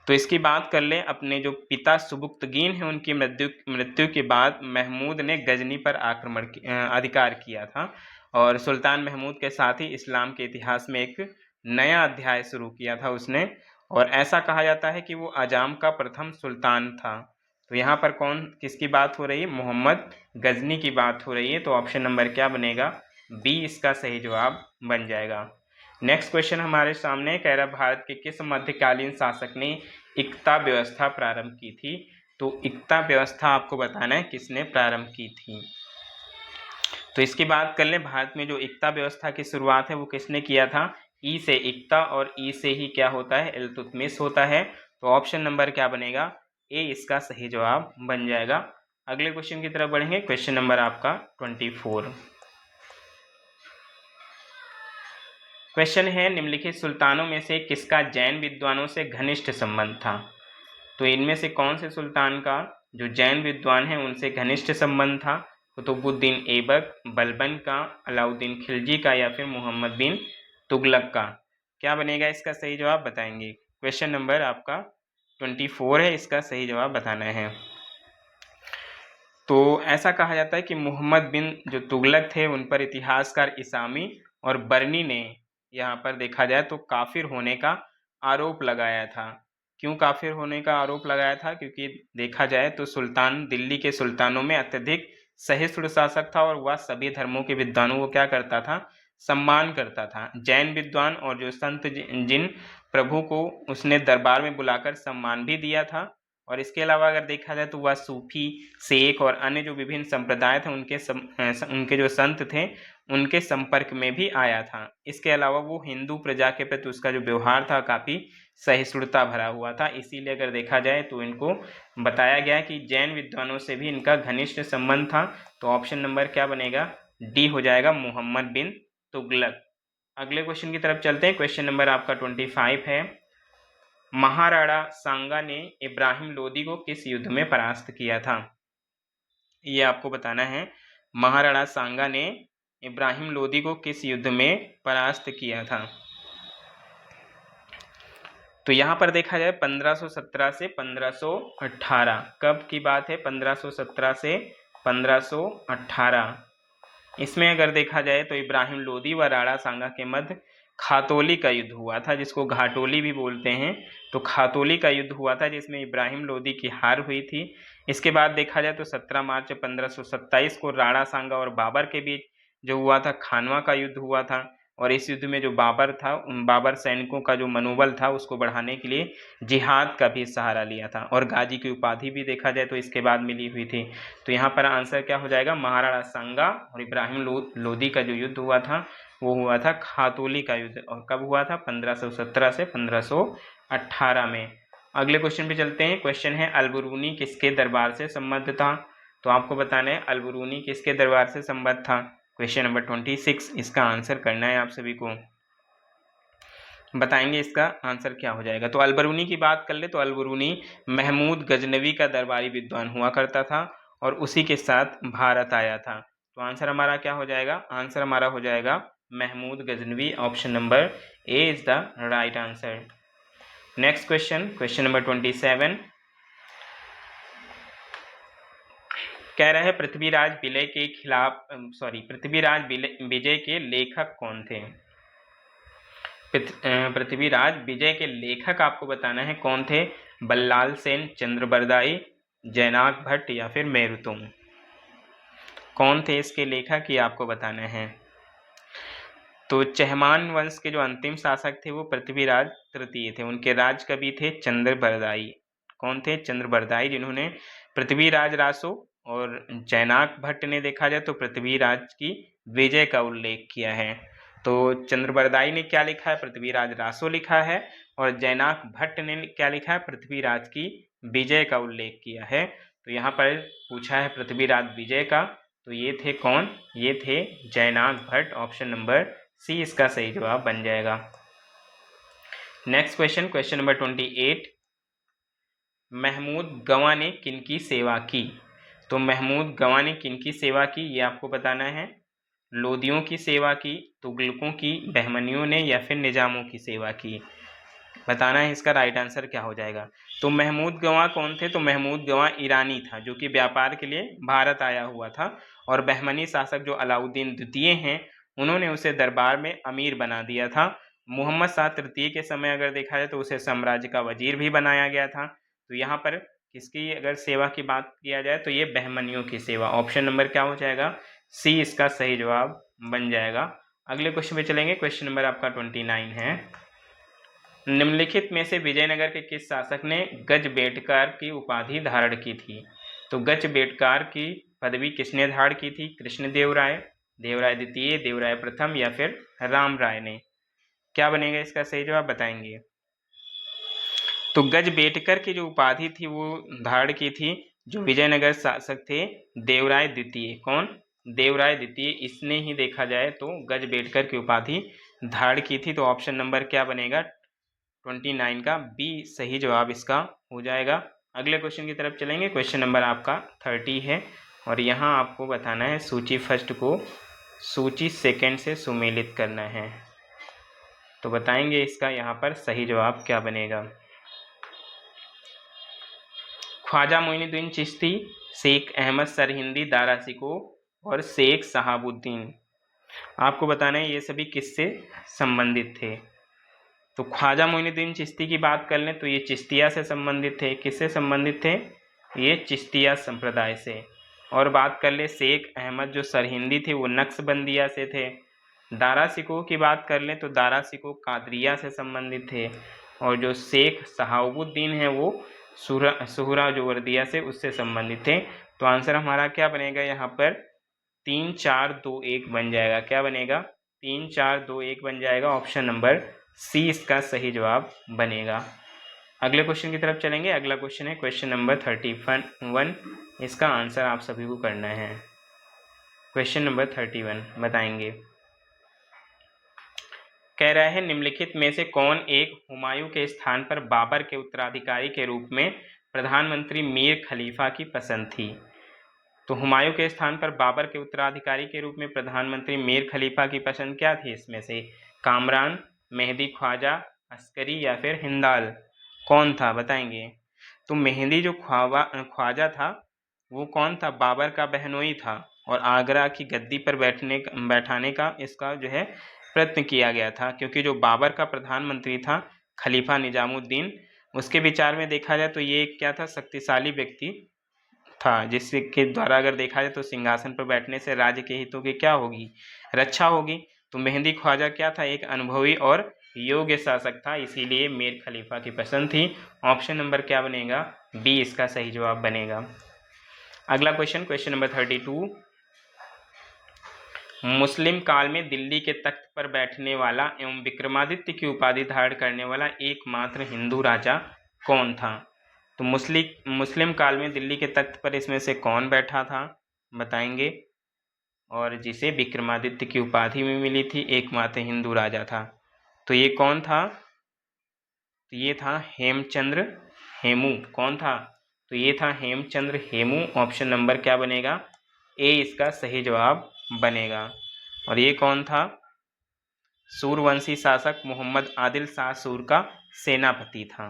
तो इसकी बात कर लें, अपने जो पिता सुबुक्तगीन हैं उनकी मृत्यु के बाद महमूद ने गजनी पर अधिकार किया था और सुल्तान महमूद के साथ ही इस्लाम के इतिहास में एक नया अध्याय शुरू किया था उसने। और ऐसा कहा जाता है कि वो अजाम का प्रथम सुल्तान था। तो यहाँ पर किसकी बात हो रही है, मोहम्मद गजनी की बात हो रही है। तो ऑप्शन नंबर क्या बनेगा, बी इसका सही जवाब बन जाएगा। नेक्स्ट क्वेश्चन हमारे सामने कह रहा, भारत के किस मध्यकालीन शासक ने इक्ता व्यवस्था प्रारंभ की थी। तो इक्ता व्यवस्था आपको बताना है किसने प्रारंभ की थी। तो इसकी बात कर लें, भारत में जो इक्ता व्यवस्था की शुरुआत है वो किसने किया था। ई से इक्ता और ई से ही क्या होता है, इल्तुतमिश होता है। तो ऑप्शन नंबर क्या बनेगा, ए इसका सही जवाब बन जाएगा। अगले क्वेश्चन की तरफ बढ़ेंगे। क्वेश्चन नंबर आपका 24। क्वेश्चन है, निम्नलिखित सुल्तानों में से किसका जैन विद्वानों से घनिष्ठ संबंध था। तो इनमें से कौन से सुल्तान का जो जैन विद्वान है उनसे घनिष्ठ संबंध था। कुतुबुद्दीन ऐबक, बलबन का, अलाउद्दीन खिलजी का या फिर मोहम्मद बिन तुगलक का। क्या बनेगा इसका सही जवाब बताएंगे। क्वेश्चन नंबर आपका 24 है, इसका सही जवाब बताना है। तो ऐसा कहा जाता है कि मोहम्मद बिन जो तुगलक थे उन पर इतिहासकार इसामी और बर्नी ने यहाँ पर देखा जाए तो काफिर होने का आरोप लगाया था। क्यों काफिर होने का आरोप लगाया था, क्योंकि देखा जाए तो सुल्तान दिल्ली के सुल्तानों में अत्यधिक सहिष्णु शासक था और वह सभी धर्मों के विद्वानों को क्या करता था, सम्मान करता था। जैन विद्वान और जो संत जिन प्रभु को उसने दरबार में बुलाकर सम्मान भी दिया था। और इसके अलावा अगर देखा जाए तो वह सूफी, शेख और अन्य जो विभिन्न संप्रदाय थे उनके जो संत थे उनके संपर्क में भी आया था। इसके अलावा वो हिंदू प्रजा के प्रति उसका जो व्यवहार था काफ़ी सहिष्णुता भरा हुआ था। इसीलिए अगर देखा जाए तो इनको बताया गया कि जैन विद्वानों से भी इनका घनिष्ठ संबंध था। तो ऑप्शन नंबर क्या बनेगा, डी हो जाएगा, मोहम्मद बिन तुगलक। अगले क्वेश्चन की तरफ चलते हैं। क्वेश्चन नंबर आपका 25 है, महाराणा सांगा ने इब्राहिम लोदी को किस युद्ध में परास्त किया था। ये आपको बताना है, महाराणा सांगा ने इब्राहिम लोदी को किस युद्ध में परास्त किया था। तो यहाँ पर देखा जाए 1517 से 1518, कब की बात है, 1517 से 1518। इसमें अगर देखा जाए तो इब्राहिम लोदी व राणा सांगा के मध्य खातोली का युद्ध हुआ था, जिसको घाटोली भी बोलते हैं। तो खातोली का युद्ध हुआ था जिसमें इब्राहिम लोदी की हार हुई थी। इसके बाद देखा जाए तो 17 मार्च 1527 को राणा सांगा और बाबर के बीच जो हुआ था खानवा का युद्ध हुआ था। और इस युद्ध में जो बाबर था, उन बाबर सैनिकों का जो मनोबल था उसको बढ़ाने के लिए जिहाद का भी सहारा लिया था और गाजी की उपाधि भी देखा जाए तो इसके बाद मिली हुई थी। तो यहाँ पर आंसर क्या हो जाएगा, महाराणा सांगा और इब्राहिम लोदी का जो युद्ध हुआ था वो हुआ था खातोली का युद्ध। और कब हुआ था, 1517 से 1518 में। अगले क्वेश्चन पे चलते हैं। क्वेश्चन है, अलबरूनी किसके दरबार से संबद्ध था। तो आपको बताना है अलबरूनी किसके दरबार से संबद्ध था। क्वेश्चन नंबर 26, इसका आंसर करना है आप सभी को। बताएंगे इसका आंसर क्या हो जाएगा। तो अलबरूनी की बात कर ले तो अलबरूनी महमूद गजनवी का दरबारी विद्वान हुआ करता था और उसी के साथ भारत आया था। तो आंसर हमारा क्या हो जाएगा, आंसर हमारा हो जाएगा Mahmud Ghaznavi. Option number A is the right answer. Next question, question number 27 कह रहा है पृथ्वीराज विजय के खिलाफ पृथ्वीराज विजय के लेखक कौन थे। पृथ्वीराज विजय के लेखक आपको बताना है कौन थे। बल्लाल सेन, चंद्रबरदाई, जैनाक भट्ट या फिर मेरुतुंग। कौन थे इसके लेखक ये आपको बताना है। तो चहमान वंश के जो अंतिम शासक थे वो पृथ्वीराज तृतीय थे। उनके राज कवि थे चंद्रबरदाई। कौन थे, चंद्रबरदाई, जिन्होंने पृथ्वीराज रासो और जैनाक भट्ट ने देखा जाए तो पृथ्वीराज की विजय का उल्लेख किया है। तो चंद्रबरदाई ने क्या लिखा है, पृथ्वीराज रासो लिखा है, और जैनाक भट्ट ने क्या लिखा है, पृथ्वीराज की विजय का उल्लेख किया है। तो यहाँ पर पूछा है पृथ्वीराज विजय का, तो ये थे कौन, ये थे Jainak Bhatt. Option number C इसका सही जवाब बन जाएगा। Next question, question number 28 Mahmud Gawan ने किनकी सेवा की। तो महमूद गवां ने किनकी सेवा की ये आपको बताना है। लोदियों की सेवा की, तुगलकों की, बहमनियों ने या फिर निजामों की सेवा की। बताना है इसका राइट आंसर क्या हो जाएगा। तो महमूद गवां कौन थे, तो महमूद गवां ईरानी था जो कि व्यापार के लिए भारत आया हुआ था, और बहमनी शासक जो अलाउद्दीन द्वितीय हैं उन्होंने उसे दरबार में अमीर बना दिया था। मोहम्मद शाह तृतीय के समय अगर देखा जाए तो उसे साम्राज्य का वजीर भी बनाया गया था। तो यहाँ पर किसकी अगर सेवा की बात किया जाए तो ये बहमनियों की सेवा। ऑप्शन नंबर क्या हो जाएगा, सी इसका सही जवाब बन जाएगा। अगले क्वेश्चन पे चलेंगे, क्वेश्चन नंबर आपका 29 है निम्नलिखित में से विजयनगर के किस शासक ने गजबेटकार की उपाधि धारण की थी। तो गजबेटकार की पदवी किसने धारण की थी, कृष्णदेव राय, देवराय द्वितीय, देवराय प्रथम या फिर राम राय ने। क्या बनेगा इसका सही जवाब बताएंगे। तो गजबेटकर की जो उपाधि थी वो धारण की थी जो विजयनगर शासक थे देवराय द्वितीय। कौन, देवराय द्वितीय, इसने ही देखा जाए तो गजबेटकर की उपाधि धारण की थी। तो ऑप्शन नंबर क्या बनेगा, 29 का बी सही जवाब इसका हो जाएगा। अगले क्वेश्चन की तरफ चलेंगे, क्वेश्चन नंबर आपका 30 है और यहाँ आपको बताना है सूची फर्स्ट को सूची सेकंड से सुमेलित करना है। तो बताएंगे इसका यहाँ पर सही जवाब क्या बनेगा। ख्वाजा मोइनुद्दीन चिश्ती, शेख अहमद सरहिंदी दारा शिकोह और शेख शहाबुद्दीन। आपको बताना है ये सभी किससे संबंधित थे। तो ख्वाजा मोइनुद्दीन चिश्ती की बात कर लें तो ये चिश्तिया से संबंधित थे। किससे संबंधित थे, ये चिश्तिया संप्रदाय से। और बात कर ले शेख अहमद जो सरहिंदी थे वो नक्शबंदिया से थे। दारा शिकोह की बात कर लें तो दारा शिकोह कादरिया से संबंधित थे। और जो शेख शहाबुद्दीन है वो सुहरा जो वर्दिया से उससे संबंधित थे। तो आंसर हमारा क्या बनेगा यहाँ पर 3 4 2 1 बन जाएगा। क्या बनेगा, 3 4 2 1 बन जाएगा। ऑप्शन नंबर सी इसका सही जवाब बनेगा। अगले क्वेश्चन की तरफ चलेंगे। अगला क्वेश्चन है क्वेश्चन नंबर 31। इसका आंसर आप सभी को करना है। क्वेश्चन नंबर 31 बताएंगे। कह रहा है निम्नलिखित में से कौन एक हुमायूं के स्थान पर बाबर के उत्तराधिकारी के रूप में प्रधानमंत्री मीर खलीफा की पसंद थी। तो हुमायूं के स्थान पर बाबर के उत्तराधिकारी के रूप में प्रधानमंत्री मीर खलीफा की पसंद क्या थी, इसमें से कामरान, मेहदी ख्वाजा, अस्करी या फिर हिंदाल। कौन था बताएंगे। तो मेहदी जो ख्वाजा था वो कौन था, बाबर का बहनोई था और आगरा की गद्दी पर बैठाने का इसका जो है प्रयत्न किया गया था। क्योंकि जो बाबर का प्रधानमंत्री था खलीफा निजामुद्दीन, उसके विचार में देखा जाए तो ये क्या था, शक्तिशाली व्यक्ति था जिसके द्वारा अगर देखा जाए तो सिंहासन पर बैठने से राज्य के हितों की क्या होगी, रक्षा होगी। तो मेहदी ख्वाजा क्या था, एक अनुभवी और योग्य शासक था, इसीलिए मीर खलीफा की पसंद थी। ऑप्शन नंबर क्या बनेगा, बी इसका सही जवाब बनेगा। अगला क्वेश्चन, क्वेश्चन नंबर 32 मुस्लिम काल में दिल्ली के तख्त पर बैठने वाला एवं विक्रमादित्य की उपाधि धारण करने वाला एकमात्र हिंदू राजा कौन था। तो मुस्लिम काल में दिल्ली के तख्त पर इसमें से कौन बैठा था बताएंगे, और जिसे विक्रमादित्य की उपाधि में मिली थी, एकमात्र हिंदू राजा था। तो ये कौन था? तो ये था हेमचंद्र हेमू। कौन था? तो ये था हेमचंद्र हेमू। ऑप्शन नंबर क्या बनेगा? ए इसका सही जवाब बनेगा। और ये कौन था? सूरवंशी शासक मोहम्मद आदिल शाह सूर का सेनापति था।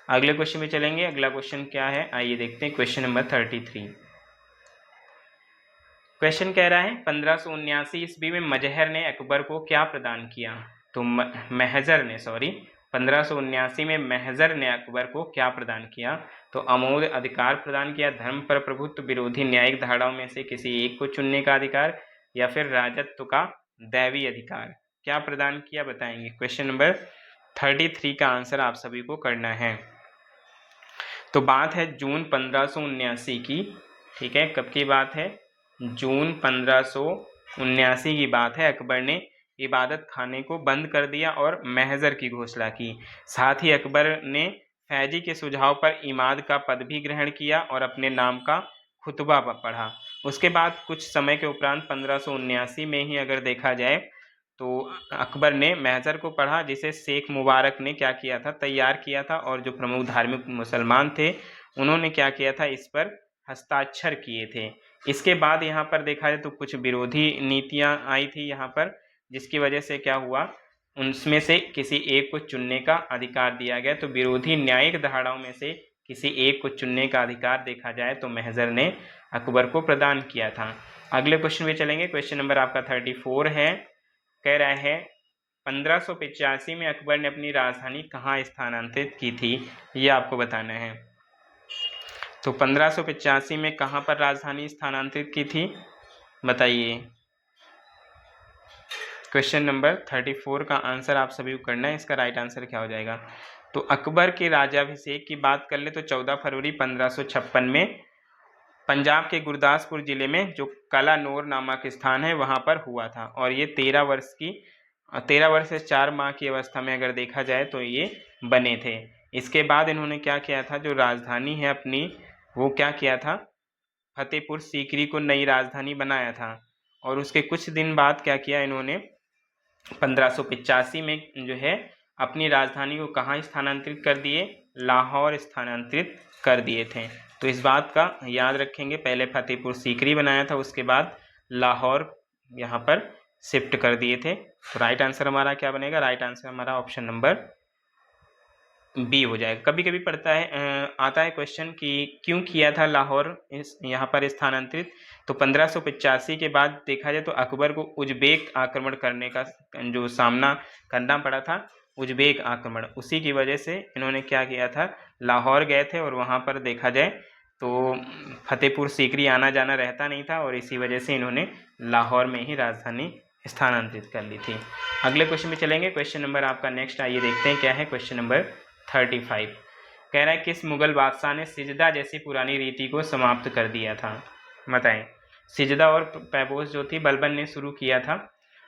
अगले क्वेश्चन में चलेंगे। अगला क्वेश्चन क्या है, आइए देखते हैं। Question number 33। क्वेश्चन कह रहा है 1579 ईस्वी में मजहर ने अकबर को क्या प्रदान किया? तो महजर ने 1579 में महजर ने अकबर को क्या प्रदान किया? तो अमोघ अधिकार प्रदान किया, धर्म पर प्रभुत्व, विरोधी न्यायिक धाराओं में से किसी एक को चुनने का अधिकार, या फिर राजत्व का दैवी अधिकार। क्या प्रदान किया बताएंगे। क्वेश्चन नंबर 33 का आंसर आप सभी को करना है। तो बात है जून 1579 की। ठीक है, कब की बात है? जून 1579 की बात है। अकबर ने इबादत खाने को बंद कर दिया और महजर की घोषणा की। साथ ही अकबर ने फैजी के सुझाव पर इमाद का पद भी ग्रहण किया और अपने नाम का खुतबा पढ़ा। उसके बाद कुछ समय के उपरांत 1579 में ही अगर देखा जाए तो अकबर ने महजर को पढ़ा, जिसे शेख मुबारक ने क्या किया था? तैयार किया था। और जो प्रमुख धार्मिक मुसलमान थे उन्होंने क्या किया था? इस पर हस्ताक्षर किए थे। इसके बाद यहाँ पर देखा जाए तो कुछ विरोधी नीतियाँ आई थी यहाँ पर, जिसकी वजह से क्या हुआ? उनमें से किसी एक को चुनने का अधिकार दिया गया। तो विरोधी न्यायिक धाराओं में से किसी एक को चुनने का अधिकार देखा जाए तो महजर ने अकबर को प्रदान किया था। अगले क्वेश्चन में चलेंगे। क्वेश्चन नंबर आपका 34 है। कह रहा है 1585 में अकबर ने अपनी राजधानी कहाँ स्थानांतरित की थी, ये आपको बताना है। तो 1585 में कहाँ पर राजधानी स्थानांतरित की थी बताइए। क्वेश्चन नंबर 34 का आंसर आप सभी को करना है। इसका राइट आंसर क्या हो जाएगा? तो अकबर के राज्याभिषेक की बात कर ले तो 14 फरवरी 1556 में पंजाब के गुरदासपुर जिले में जो कलानौर नामक स्थान है वहां पर हुआ था। और ये 13 वर्ष से 4 माह की अवस्था में अगर देखा जाए तो ये बने थे। इसके बाद इन्होंने क्या किया था? जो राजधानी है अपनी, वो क्या किया था? फतेहपुर सीकरी को नई राजधानी बनाया था। और उसके कुछ दिन बाद क्या किया इन्होंने? 1585 में जो है अपनी राजधानी को कहाँ स्थानांतरित कर दिए? लाहौर स्थानांतरित कर दिए थे। तो इस बात का याद रखेंगे, पहले फतेहपुर सीकरी बनाया था, उसके बाद लाहौर यहाँ पर शिफ्ट कर दिए थे। तो राइट आंसर हमारा क्या बनेगा? राइट आंसर हमारा ऑप्शन नंबर बी हो जाएगा। कभी कभी पढ़ता है आता है क्वेश्चन कि क्यों किया था लाहौर इस यहाँ पर स्थानांतरित। तो 1585 के बाद देखा जाए तो अकबर को उज्बेक आक्रमण करने का जो सामना करना पड़ा था, उज्बेक आक्रमण, उसी की वजह से इन्होंने क्या किया था? लाहौर गए थे और वहाँ पर देखा जाए तो फतेहपुर सीकरी आना जाना रहता नहीं था और इसी वजह से इन्होंने लाहौर में ही राजधानी स्थानांतरित कर ली थी। अगले क्वेश्चन में चलेंगे। क्वेश्चन नंबर आपका नेक्स्ट आइए देखते हैं क्या है। क्वेश्चन नंबर 35 कह रहा है किस मुगल बादशाह ने सिजदा जैसी पुरानी रीति को समाप्त कर दिया था? बताएं। सिजदा और पैबोस जो थी बलबन ने शुरू किया था।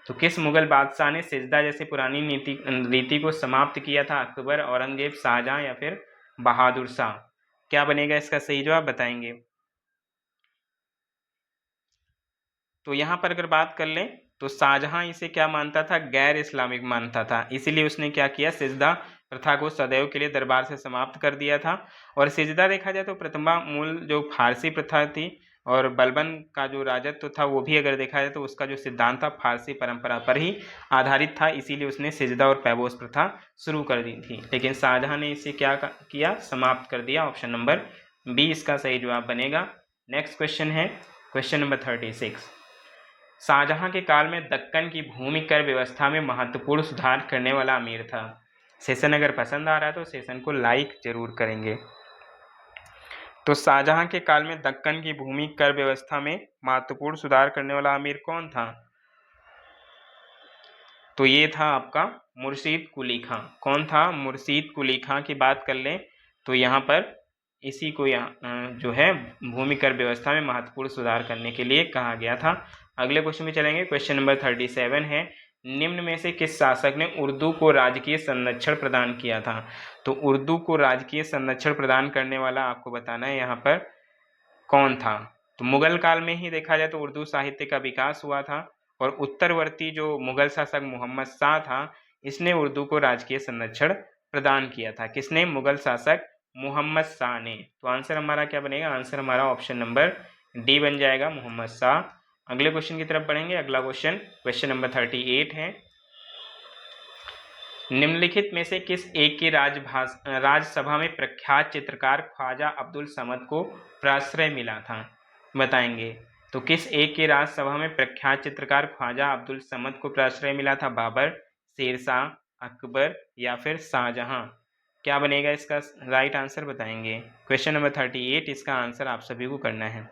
तो किस मुगल बादशाह ने सिजदा जैसी पुरानी रीति को समाप्त किया था? अकबर, औरंगजेब, शाहजहां या फिर बहादुर शाह? क्या बनेगा इसका सही जवाब बताएंगे। तो यहाँ पर अगर बात कर लें तो शाहजहां इसे क्या मानता था? गैर इस्लामिक मानता था। इसीलिए उसने क्या किया? सिजदा प्रथा को सदैव के लिए दरबार से समाप्त कर दिया था। और सिजदा देखा जाए तो प्रथमा मूल जो फारसी प्रथा थी और बलबन का जो राजत्व था वो भी अगर देखा जाए तो उसका जो सिद्धांत था फारसी परंपरा पर ही आधारित था। इसीलिए उसने सिजदा और पैबोस प्रथा शुरू कर दी थी। लेकिन शाहजहां ने इसे क्या किया? समाप्त कर दिया। ऑप्शन नंबर बी इसका सही जवाब बनेगा। नेक्स्ट क्वेश्चन है क्वेश्चन नंबर 36। शाहजहां के काल में दक्कन की भूमि कर व्यवस्था में महत्वपूर्ण सुधार करने वाला अमीर था। सेशन अगर पसंद आ रहा है तो सेशन को लाइक जरूर करेंगे। तो शाहजहां के काल में दक्कन की भूमि कर व्यवस्था में महत्वपूर्ण सुधार करने वाला अमीर कौन था? तो ये था आपका मुर्शीद कुली खां। कौन था? मुर्शीद कुली खां की बात कर लें तो यहाँ पर इसी को यहाँ जो है भूमि कर व्यवस्था में महत्वपूर्ण सुधार करने के लिए कहा गया था। अगले क्वेश्चन में चलेंगे। क्वेश्चन नंबर 37 है निम्न में से किस शासक ने उर्दू को राजकीय संरक्षण प्रदान किया था? तो उर्दू को राजकीय संरक्षण प्रदान करने वाला आपको बताना है यहाँ पर कौन था। तो मुगल काल में ही देखा जाए तो उर्दू साहित्य का विकास हुआ था और उत्तरवर्ती जो मुगल शासक मोहम्मद शाह था इसने उर्दू को राजकीय संरक्षण प्रदान किया था? किसने? मुगल शासक मोहम्मद शाह ने। तो आंसर हमारा क्या बनेगा? आंसर हमारा ऑप्शन नंबर डी बन जाएगा, मोहम्मद शाह। अगले क्वेश्चन की तरफ बढ़ेंगे। अगला क्वेश्चन नंबर 38 है। निम्नलिखित में से किस एक की राजसभा में प्रख्यात चित्रकार ख्वाजा अब्दुल समद को प्राश्रय मिला था? बताएंगे। तो किस एक की राजसभा में प्रख्यात चित्रकार ख्वाजा अब्दुल समद को प्राश्रय मिला था? बाबर, शेरशाह, अकबर या फिर शाहजहां? क्या बनेगा इसका राइट आंसर? बताएंगे। क्वेश्चन नंबर 38 इसका आंसर आप सभी को करना है।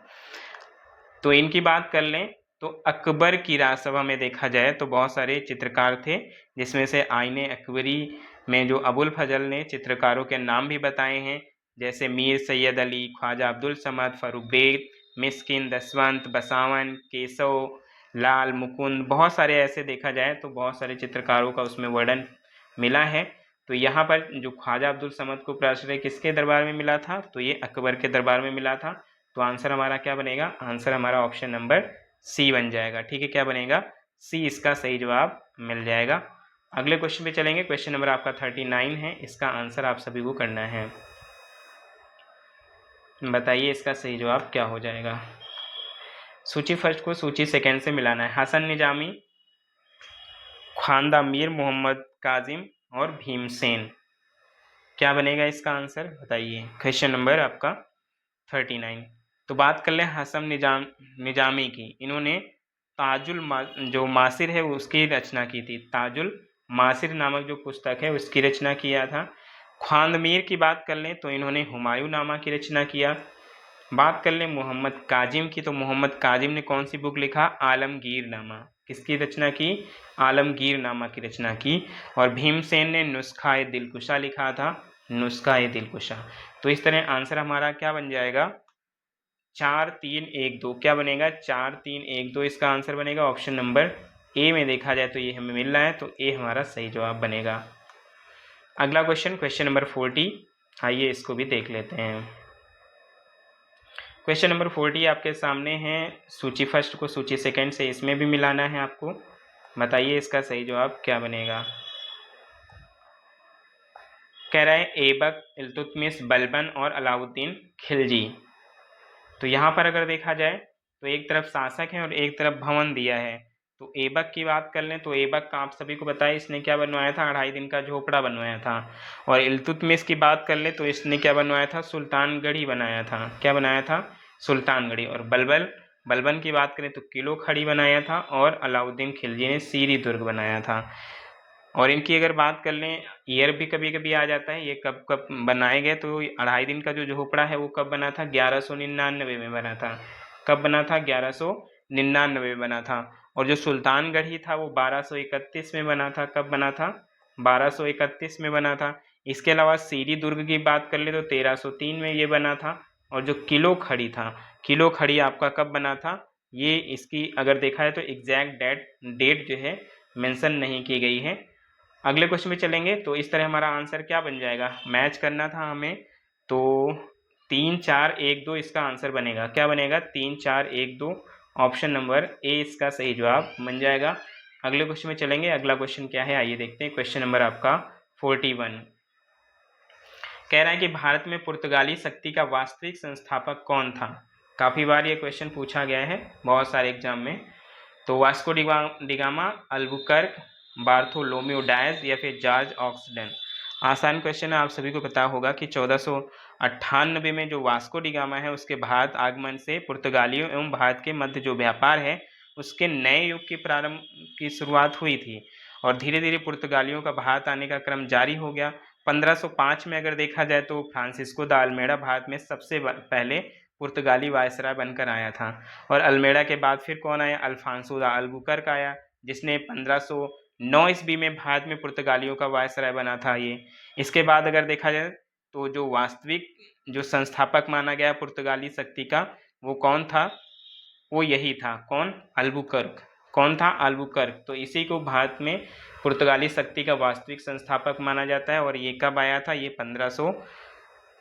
तो इनकी बात कर लें तो अकबर की राजसभा में देखा जाए तो बहुत सारे चित्रकार थे, जिसमें से आईने अकबरी में जो अबुल फजल ने चित्रकारों के नाम भी बताए हैं, जैसे मीर सैयद अली, ख्वाजा अब्दुल समद, फर्रुख बेग, मिस्किन, दसवंत, बसावन, केशव लाल, मुकुंद, बहुत सारे ऐसे देखा जाए तो बहुत सारे चित्रकारों का उसमें वर्णन मिला है। तो यहाँ पर जो ख्वाजा अब्दुल समद को प्राश्रय किसके दरबार में मिला था? तो ये अकबर के दरबार में मिला था। तो आंसर हमारा क्या बनेगा? आंसर हमारा ऑप्शन नंबर सी बन जाएगा। ठीक है, क्या बनेगा? सी इसका सही जवाब मिल जाएगा। अगले क्वेश्चन पे चलेंगे। क्वेश्चन नंबर आपका 39 है। इसका आंसर आप सभी को करना है। बताइए इसका सही जवाब क्या हो जाएगा। सूची फर्स्ट को सूची सेकंड से मिलाना है। हसन निजामी, खानदा मीर, मोहम्मद काजिम और भीमसेन। क्या बनेगा इसका आंसर? बताइए। क्वेश्चन नंबर आपका 39। तो बात कर लें हसन निजामी की। इन्होंने जो मासिर है उसकी रचना की थी। ताजुल मासिर नामक जो पुस्तक है उसकी रचना किया था। ख्वांद मीर की बात कर लें तो इन्होंने हुमायूं नामा की रचना किया। बात कर लें मोहम्मद काजिम की, तो मोहम्मद काजिम ने कौन सी बुक लिखा? आलमगीर नामा। किसकी रचना की? आलमगीर नामा की रचना की। और भीमसेन ने नुस्खा-ए दिलकुशा लिखा था, नुस्खा-ए दिलकुशा। तो इस तरह आंसर हमारा क्या बन जाएगा? 4 3 1 2। क्या बनेगा? 4 3 1 2 इसका आंसर बनेगा। ऑप्शन नंबर ए में देखा जाए तो ये हमें मिल रहा है, तो ए हमारा सही जवाब बनेगा। अगला क्वेश्चन नंबर 40। आइए इसको भी देख लेते हैं। क्वेश्चन नंबर 40 आपके सामने है। सूची फर्स्ट को सूची सेकंड से इसमें भी मिलाना है आपको। बताइए इसका सही जवाब क्या बनेगा। कह रहा है ऐबक, इल्तुतमिश, बलबन और अलाउद्दीन खिलजी। तो यहाँ पर अगर देखा जाए तो एक तरफ शासक है और एक तरफ भवन दिया है। तो ऐबक की बात कर लें तो ऐबक का आप सभी को पता है इसने क्या बनवाया था? 2.5 दिन का झोपड़ा बनवाया था। और इल्तुतमिश की बात कर लें तो इसने क्या बनवाया था? सुल्तानगढ़ी बनाया था। क्या बनाया था? सुल्तानगढ़ी। और बलबन की बात करें तो किलो खड़ी बनाया था। और अलाउद्दीन खिलजी ने सीरी दुर्ग बनाया था। और इनकी अगर बात कर लें, ईयर भी कभी कभी आ जाता है, ये कब कब बनाए गए। तो 2.5 दिन का जो झोपड़ा है वो कब बना था? 1199 में बना था। कब बना था? 1199 में बना था। और जो सुल्तानगढ़ी था वो 1231 में बना था। कब बना था? 1231 में बना था। इसके अलावा सीरी दुर्ग की बात कर ले तो 1303 में ये बना था। और जो किलो खड़ी था, किलो खड़ी आपका कब बना था? ये इसकी अगर देखा है तो एग्जैक्ट डेट जो है मेंशन नहीं की गई है। अगले क्वेश्चन में चलेंगे। तो इस तरह हमारा आंसर क्या बन जाएगा? मैच करना था हमें, तो 3 4 1 2 इसका आंसर बनेगा। क्या बनेगा? 3 4 1 2। ऑप्शन नंबर ए इसका सही जवाब बन जाएगा। अगले क्वेश्चन में चलेंगे। अगला क्वेश्चन क्या है आइए देखते हैं। क्वेश्चन नंबर आपका 41 कह रहा है कि भारत में पुर्तगाली शक्ति का वास्तविक संस्थापक कौन था? काफ़ी बार ये क्वेश्चन पूछा गया है बहुत सारे एग्जाम में। तो Vasco da Gama, Albuquerque, Bartholomew dyes या फिर जॉर्ज ऑक्सडेन। आसान क्वेश्चन है, आप सभी को पता होगा कि 1498 में जो वास्को डिगामा है उसके भारत आगमन से पुर्तगालियों एवं भारत के मध्य जो व्यापार है उसके नए युग के प्रारंभ की शुरुआत हुई थी। और धीरे धीरे पुर्तगालियों का भारत आने का क्रम जारी हो गया। 1505 में अगर देखा जाए तो फ्रांसिस्को द अल्मेडा भारत में सबसे पहले पुर्तगाली वायसराय बनकर आया था। और अल्मेडा के बाद फिर कौन आया? अल्फांसो द अल्बुकर्क आया, जिसने 1509 ईस्वी में भारत में पुर्तगालियों का वायसराय बना था ये। इसके बाद अगर देखा जाए तो जो वास्तविक जो संस्थापक माना गया पुर्तगाली शक्ति का वो कौन था? वो यही था। कौन? अल्बुकर्क। कौन था? अल्बुकर्क। तो इसी को भारत में पुर्तगाली शक्ति का वास्तविक संस्थापक माना जाता है। और ये कब आया था? ये 1500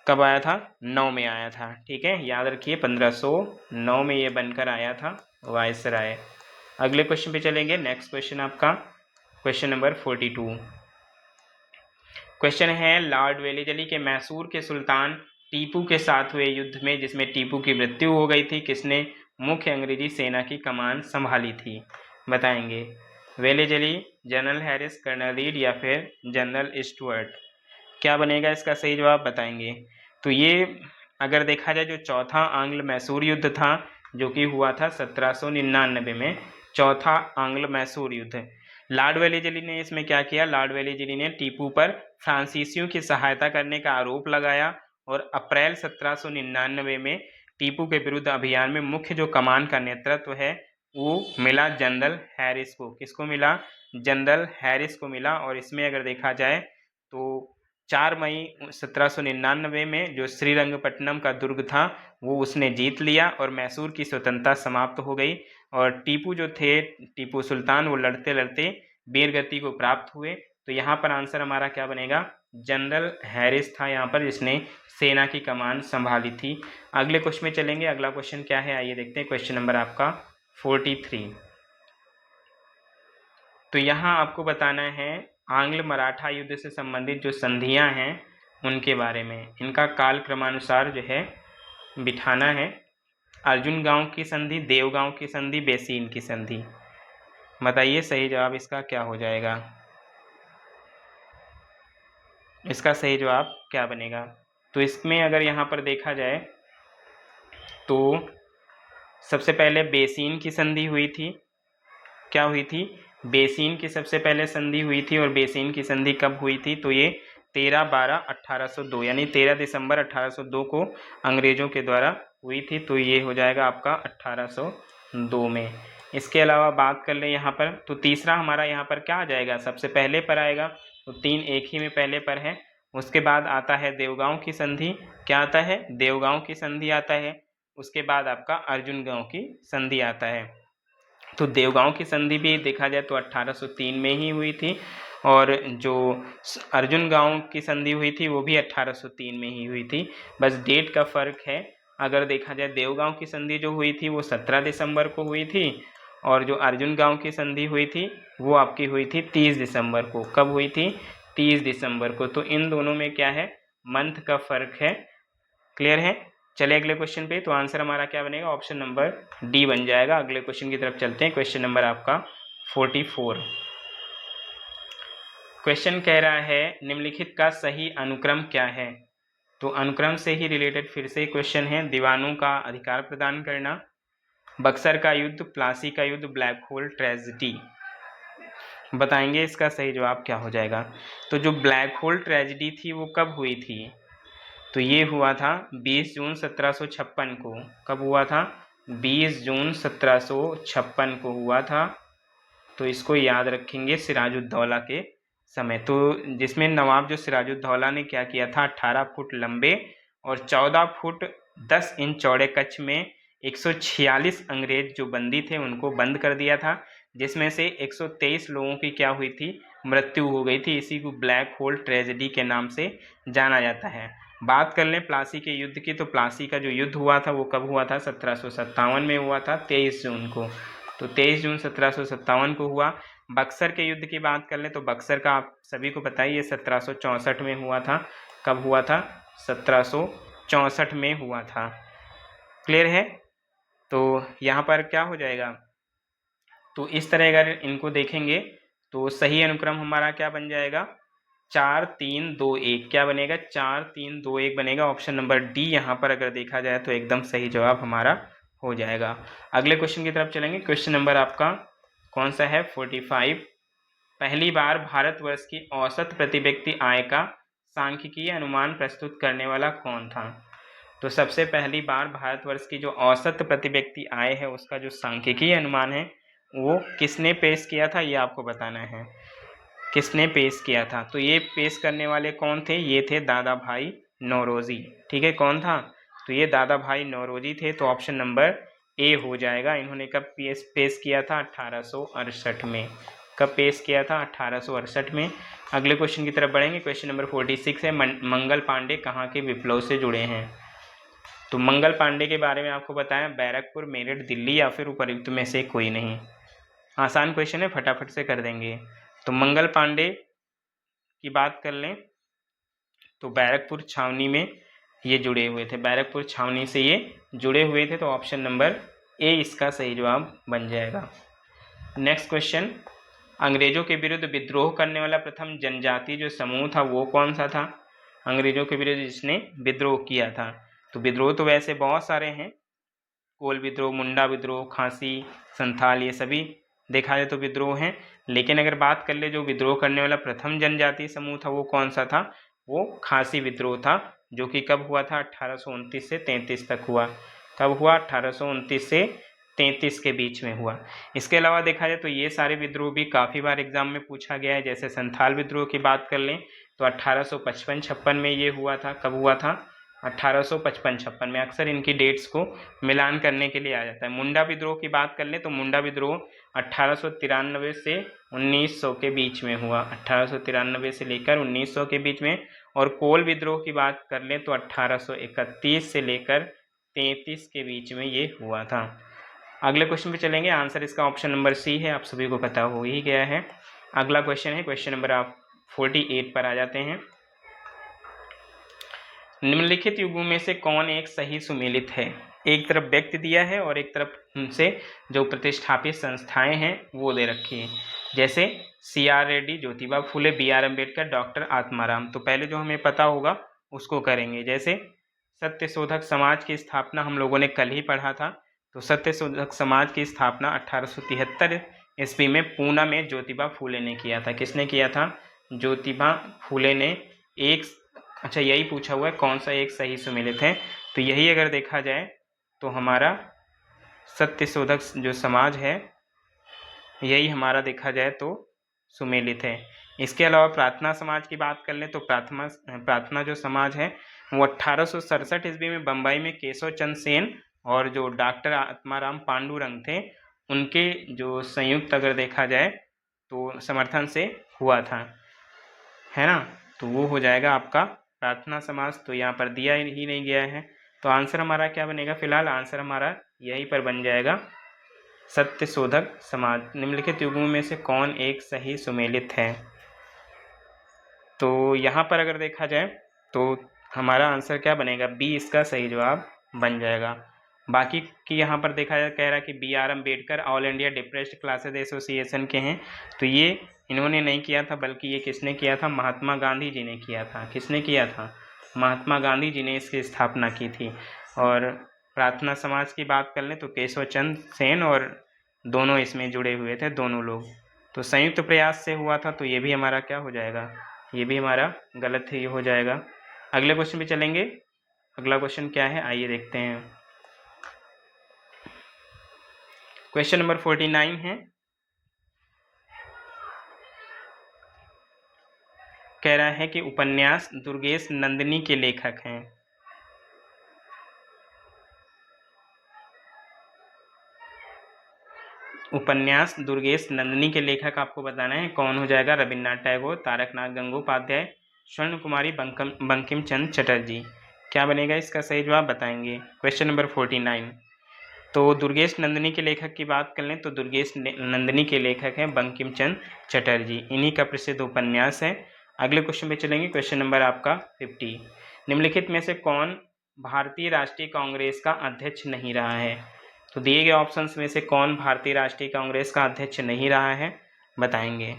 कब आया था? 9 में आया था। ठीक है, याद रखिए 1509 में ये बनकर आया था वायसराय। अगले क्वेश्चन पे चलेंगे। नेक्स्ट क्वेश्चन आपका क्वेश्चन नंबर 42 क्वेश्चन है, लॉर्ड वेलेजली के मैसूर के सुल्तान टीपू के साथ हुए युद्ध में जिसमें टीपू की मृत्यु हो गई थी, किसने मुख्य अंग्रेजी सेना की कमान संभाली थी? बताएंगे। Wellesley, general Harris, colonel Reid या फिर जनरल स्टुअर्ट? क्या बनेगा इसका सही जवाब? बताएंगे। तो ये अगर देखा जाए जो चौथा आंग्ल मैसूर युद्ध था जो कि हुआ था 1799 में, चौथा आंग्ल मैसूर युद्ध, लॉर्ड वेलेजली ने इसमें क्या किया? लॉर्ड वेलेजली ने टीपू पर फ्रांसीसियों की सहायता करने का आरोप लगाया और अप्रैल 1799 में टीपू के विरुद्ध अभियान में मुख्य जो कमान का नेतृत्व है वो मिला जनरल हैरिस को। किसको मिला? जनरल हैरिस को मिला। और इसमें अगर देखा जाए तो 4 मई 1799 में जो श्रीरंगपट्टनम का दुर्ग था वो उसने जीत लिया और मैसूर की स्वतंत्रता समाप्त हो गई। और टीपू जो थे, टीपू सुल्तान, वो लड़ते लड़ते वीरगति को प्राप्त हुए। तो यहाँ पर आंसर हमारा क्या बनेगा? जनरल हैरिस था यहाँ पर जिसने सेना की कमान संभाली थी। अगले क्वेश्चन में चलेंगे। अगला क्वेश्चन क्या है, आइए देखते हैं। क्वेश्चन नंबर आपका 43। तो यहाँ आपको बताना है आंग्ल मराठा युद्ध से संबंधित जो संधियां हैं उनके बारे में, इनका काल क्रमानुसार जो है बिठाना है। अर्जुन गांव की संधि, देवगांव की संधि, बेसीन की संधि। बताइए सही जवाब इसका क्या हो जाएगा? इसका सही जवाब क्या बनेगा? तो इसमें अगर यहाँ पर देखा जाए तो सबसे पहले बेसीन की संधि हुई थी। क्या हुई थी? बेसीन की सबसे पहले संधि हुई थी। और बेसीन की संधि कब हुई थी? तो ये 13/12/1802 यानी 13 दिसंबर 1802 को अंग्रेजों के द्वारा हुई थी। तो ये हो जाएगा आपका 1802 में। इसके अलावा बात कर ले यहाँ पर, तो तीसरा हमारा यहाँ पर क्या आ जाएगा? सबसे पहले पर आएगा। तो 3 एक ही में पहले पर है। उसके बाद आता है देवगांव की संधि। क्या आता है? देवगांव की संधि आता है। उसके बाद आपका अर्जुन गांव की संधि आता है। तो देवगांव की संधि भी देखा जाए तो 1803 में ही हुई थी और जो अर्जुन गांव की संधि हुई थी वो भी 1803 में ही हुई थी। बस डेट का फर्क है। अगर देखा जाए देवगांव की संधि जो हुई थी वो 17 दिसंबर को हुई थी और जो अर्जुन गांव की संधि हुई थी वो आपकी हुई थी 30 दिसंबर को। कब हुई थी? 30 दिसंबर को। तो इन दोनों में क्या है? मंथ का फर्क है। क्लियर है? चले अगले क्वेश्चन पे। तो आंसर हमारा क्या बनेगा? ऑप्शन नंबर डी बन जाएगा। अगले क्वेश्चन की तरफ चलते हैं। क्वेश्चन नंबर आपका 44। क्वेश्चन कह रहा है निम्नलिखित का सही अनुक्रम क्या है? तो अनुक्रम से ही रिलेटेड फिर से क्वेश्चन है। दीवानों का अधिकार प्रदान करना, बक्सर का युद्ध, प्लासी का युद्ध, ब्लैक होल ट्रेजिडी। बताएंगे इसका सही जवाब क्या हो जाएगा? तो जो ब्लैक होल ट्रेजिडी थी वो कब हुई थी? तो ये हुआ था 20 जून 1756 को। कब हुआ था? 20 जून 1756 को हुआ था। तो इसको याद रखेंगे सिराजुद्दौला के समय। तो जिसमें नवाब जो सिराजुद्दौला ने क्या किया था, 18 फुट लंबे और 14 फुट 10 इंच चौड़े कक्ष में 146 अंग्रेज जो बंदी थे उनको बंद कर दिया था, जिसमें से 123 लोगों की क्या हुई थी? मृत्यु हो गई थी। इसी को ब्लैक होल ट्रेजेडी के नाम से जाना जाता है। बात कर लें प्लासी के युद्ध की, तो प्लासी का जो युद्ध हुआ था वो कब हुआ था? 1757 में हुआ था, 23 जून को। तो 23 जून 1757 को हुआ। बक्सर के युद्ध की बात कर लें तो बक्सर का आप सभी को पता ही है 1764 में हुआ था। कब हुआ था? 1764 में हुआ था। क्लियर है? तो यहाँ पर क्या हो जाएगा? तो इस तरह अगर इनको देखेंगे तो सही अनुक्रम हमारा क्या बन जाएगा? 4 3 2 1। क्या बनेगा? 4 3 2 1 बनेगा। ऑप्शन नंबर डी यहाँ पर अगर देखा जाए तो एकदम सही जवाब हमारा हो जाएगा। अगले क्वेश्चन की तरफ चलेंगे। क्वेश्चन नंबर आपका कौन सा है? 45। पहली बार भारतवर्ष की औसत प्रति व्यक्ति आय का सांख्यिकीय अनुमान प्रस्तुत करने वाला कौन था? तो सबसे पहली बार भारतवर्ष की जो औसत प्रति व्यक्ति आय है उसका जो सांख्यिकीय अनुमान है वो किसने पेश किया था, ये आपको बताना है। किसने पेश किया था? तो ये पेश करने वाले कौन थे? ये थे दादा भाई नौरोजी। ठीक है, कौन था? तो ये दादा भाई नौरोजी थे। तो ऑप्शन नंबर ए हो जाएगा। इन्होंने कब पेश किया था? 1868 में। कब पेश किया था? 1868 में। अगले क्वेश्चन की तरफ बढ़ेंगे। क्वेश्चन नंबर 46 है मंगल पांडे कहाँ के विप्लव से जुड़े हैं? तो मंगल पांडे के बारे में आपको बताया बैरकपुर, मेरठ, दिल्ली या फिर उपयुक्त में से कोई नहीं। आसान क्वेश्चन है, फटाफट से कर देंगे। तो मंगल पांडे की बात कर लें तो बैरकपुर छावनी में ये जुड़े हुए थे, बैरकपुर छावनी से ये जुड़े हुए थे। तो ऑप्शन नंबर ए इसका सही जवाब बन जाएगा। नेक्स्ट क्वेश्चन, अंग्रेजों के विरुद्ध विद्रोह करने वाला प्रथम जनजातीय जो समूह था वो कौन सा था? अंग्रेजों के विरुद्ध जिसने विद्रोह किया था, तो विद्रोह तो वैसे बहुत सारे हैं, कोल विद्रोह, मुंडा विद्रोह, खासी, संथाल, ये सभी देखा जाए तो विद्रोह हैं। लेकिन अगर बात कर ले जो विद्रोह करने वाला प्रथम जनजातीय समूह था वो कौन सा था? वो खासी विद्रोह था, जो कि कब हुआ था? 1829 से 33 तक हुआ। कब हुआ? 1829 से 33 के बीच में हुआ। इसके अलावा देखा जाए तो ये सारे विद्रोह भी काफ़ी बार एग्जाम में पूछा गया है। जैसे संथाल विद्रोह की बात कर लें तो 1855-56 में ये हुआ था। कब हुआ था? 1855-56 में। अक्सर इनकी डेट्स को मिलान करने के लिए आ जाता है। मुंडा विद्रोह की बात कर लें तो मुंडा विद्रोह 1893 से 1900 के बीच में हुआ, 1893 से लेकर 1900 के बीच में। और कोल विद्रोह की बात कर लें तो 1831 से लेकर 33 के बीच में ये हुआ था। अगले क्वेश्चन पे चलेंगे। आंसर इसका ऑप्शन नंबर सी है, आप सभी को पता हो ही गया है। अगला क्वेश्चन है क्वेश्चन नंबर आप 48 पर आ जाते हैं। निम्नलिखित युगों में से कौन एक सही सुमेलित है? एक तरफ व्यक्ति दिया है और एक तरफ उनसे जो प्रतिष्ठापित संस्थाएं हैं वो दे रखी है। जैसे CR Reddy, Jyotiba Phule, BR Ambedkar, doctor Atmaram. तो पहले जो हमें पता होगा उसको करेंगे। जैसे सत्यशोधक समाज की स्थापना हम लोगों ने कल ही पढ़ा था। तो सत्यशोधक समाज की स्थापना 1873 ईस्वी में पूना में ज्योतिबा फुले ने किया था। किसने किया था? ज्योतिबा फुले ने। एक अच्छा यही पूछा हुआ है कौन सा एक सही सुमेलित है, तो यही अगर देखा जाए तो हमारा सत्यशोधक जो समाज है यही हमारा देखा जाए तो सुमेलित है। इसके अलावा प्रार्थना समाज की बात कर लें तो प्रार्थना जो समाज है वो 1867 ईस्वी में बम्बई में केशव चंद्र सेन और जो डॉक्टर आत्माराम पांडुरंग थे उनके जो संयुक्त अगर देखा जाए तो समर्थन से हुआ था, है ना। तो वो हो जाएगा आपका प्रार्थना समाज। तो यहाँ पर दिया ही नहीं गया है, तो आंसर हमारा क्या बनेगा? फिलहाल आंसर हमारा यहीं पर बन जाएगा सत्यशोधक समाज। निम्नलिखित युगों में से कौन एक सही सुमेलित है? तो यहाँ पर अगर देखा जाए तो हमारा आंसर क्या बनेगा? बी इसका सही जवाब बन जाएगा। बाकी की यहाँ पर देखा जाए कह रहा है कि BR Ambedkar all India depressed classes association के हैं, तो ये इन्होंने नहीं किया था, बल्कि ये किसने किया था? महात्मा गांधी जी ने किया था। किसने किया था? महात्मा गांधी जी ने इसकी स्थापना की थी। और प्रार्थना समाज की बात कर लें तो केशव चंद्र सेन और दोनों इसमें जुड़े हुए थे, दोनों लोग। तो संयुक्त प्रयास से हुआ था, तो ये भी हमारा क्या हो जाएगा? ये भी हमारा गलत ही हो जाएगा। अगले क्वेश्चन पे चलेंगे। अगला क्वेश्चन क्या है आइए देखते हैं। क्वेश्चन नंबर 49 है, कह रहा है कि उपन्यास दुर्गेश नंदिनी के लेखक हैं। उपन्यास दुर्गेश नंदिनी के लेखक आपको बताना है कौन हो जाएगा? रविन्द्रनाथ टैगोर, तारकनाथ गंगोपाध्याय, स्वर्ण कुमारी, बंकिम चंद्र चटर्जी। क्या बनेगा इसका सही जवाब? बताएंगे। Question number 49। तो दुर्गेश नंदिनी के लेखक की बात कर लें तो दुर्गेश नंदिनी के लेखक हैं बंकिम चंद्र चटर्जी, इन्हीं का प्रसिद्ध उपन्यास है। अगले क्वेश्चन पे चलेंगे। क्वेश्चन नंबर आपका 50। निम्नलिखित में से कौन भारतीय राष्ट्रीय कांग्रेस का अध्यक्ष नहीं रहा है? तो दिए गए ऑप्शंस में से कौन भारतीय राष्ट्रीय कांग्रेस का अध्यक्ष नहीं रहा है, बताएंगे।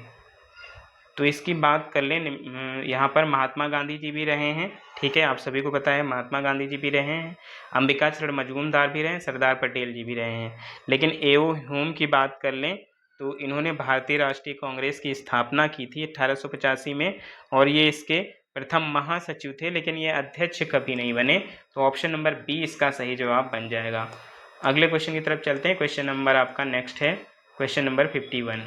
तो इसकी बात कर लें, यहाँ पर महात्मा गांधी जी भी रहे हैं, ठीक है, आप सभी को पता है महात्मा गांधी जी भी रहे हैं, अंबिका चरण मजूमदार भी रहे हैं, सरदार पटेल जी भी रहे हैं। लेकिन एओ ह्यूम की बात कर लें तो इन्होंने भारतीय राष्ट्रीय कांग्रेस की स्थापना की थी 1885 में, और ये इसके प्रथम महासचिव थे, लेकिन ये अध्यक्ष कभी नहीं बने। तो ऑप्शन नंबर बी इसका सही जवाब बन जाएगा। अगले क्वेश्चन की तरफ चलते हैं। क्वेश्चन नंबर आपका नेक्स्ट है क्वेश्चन नंबर 51।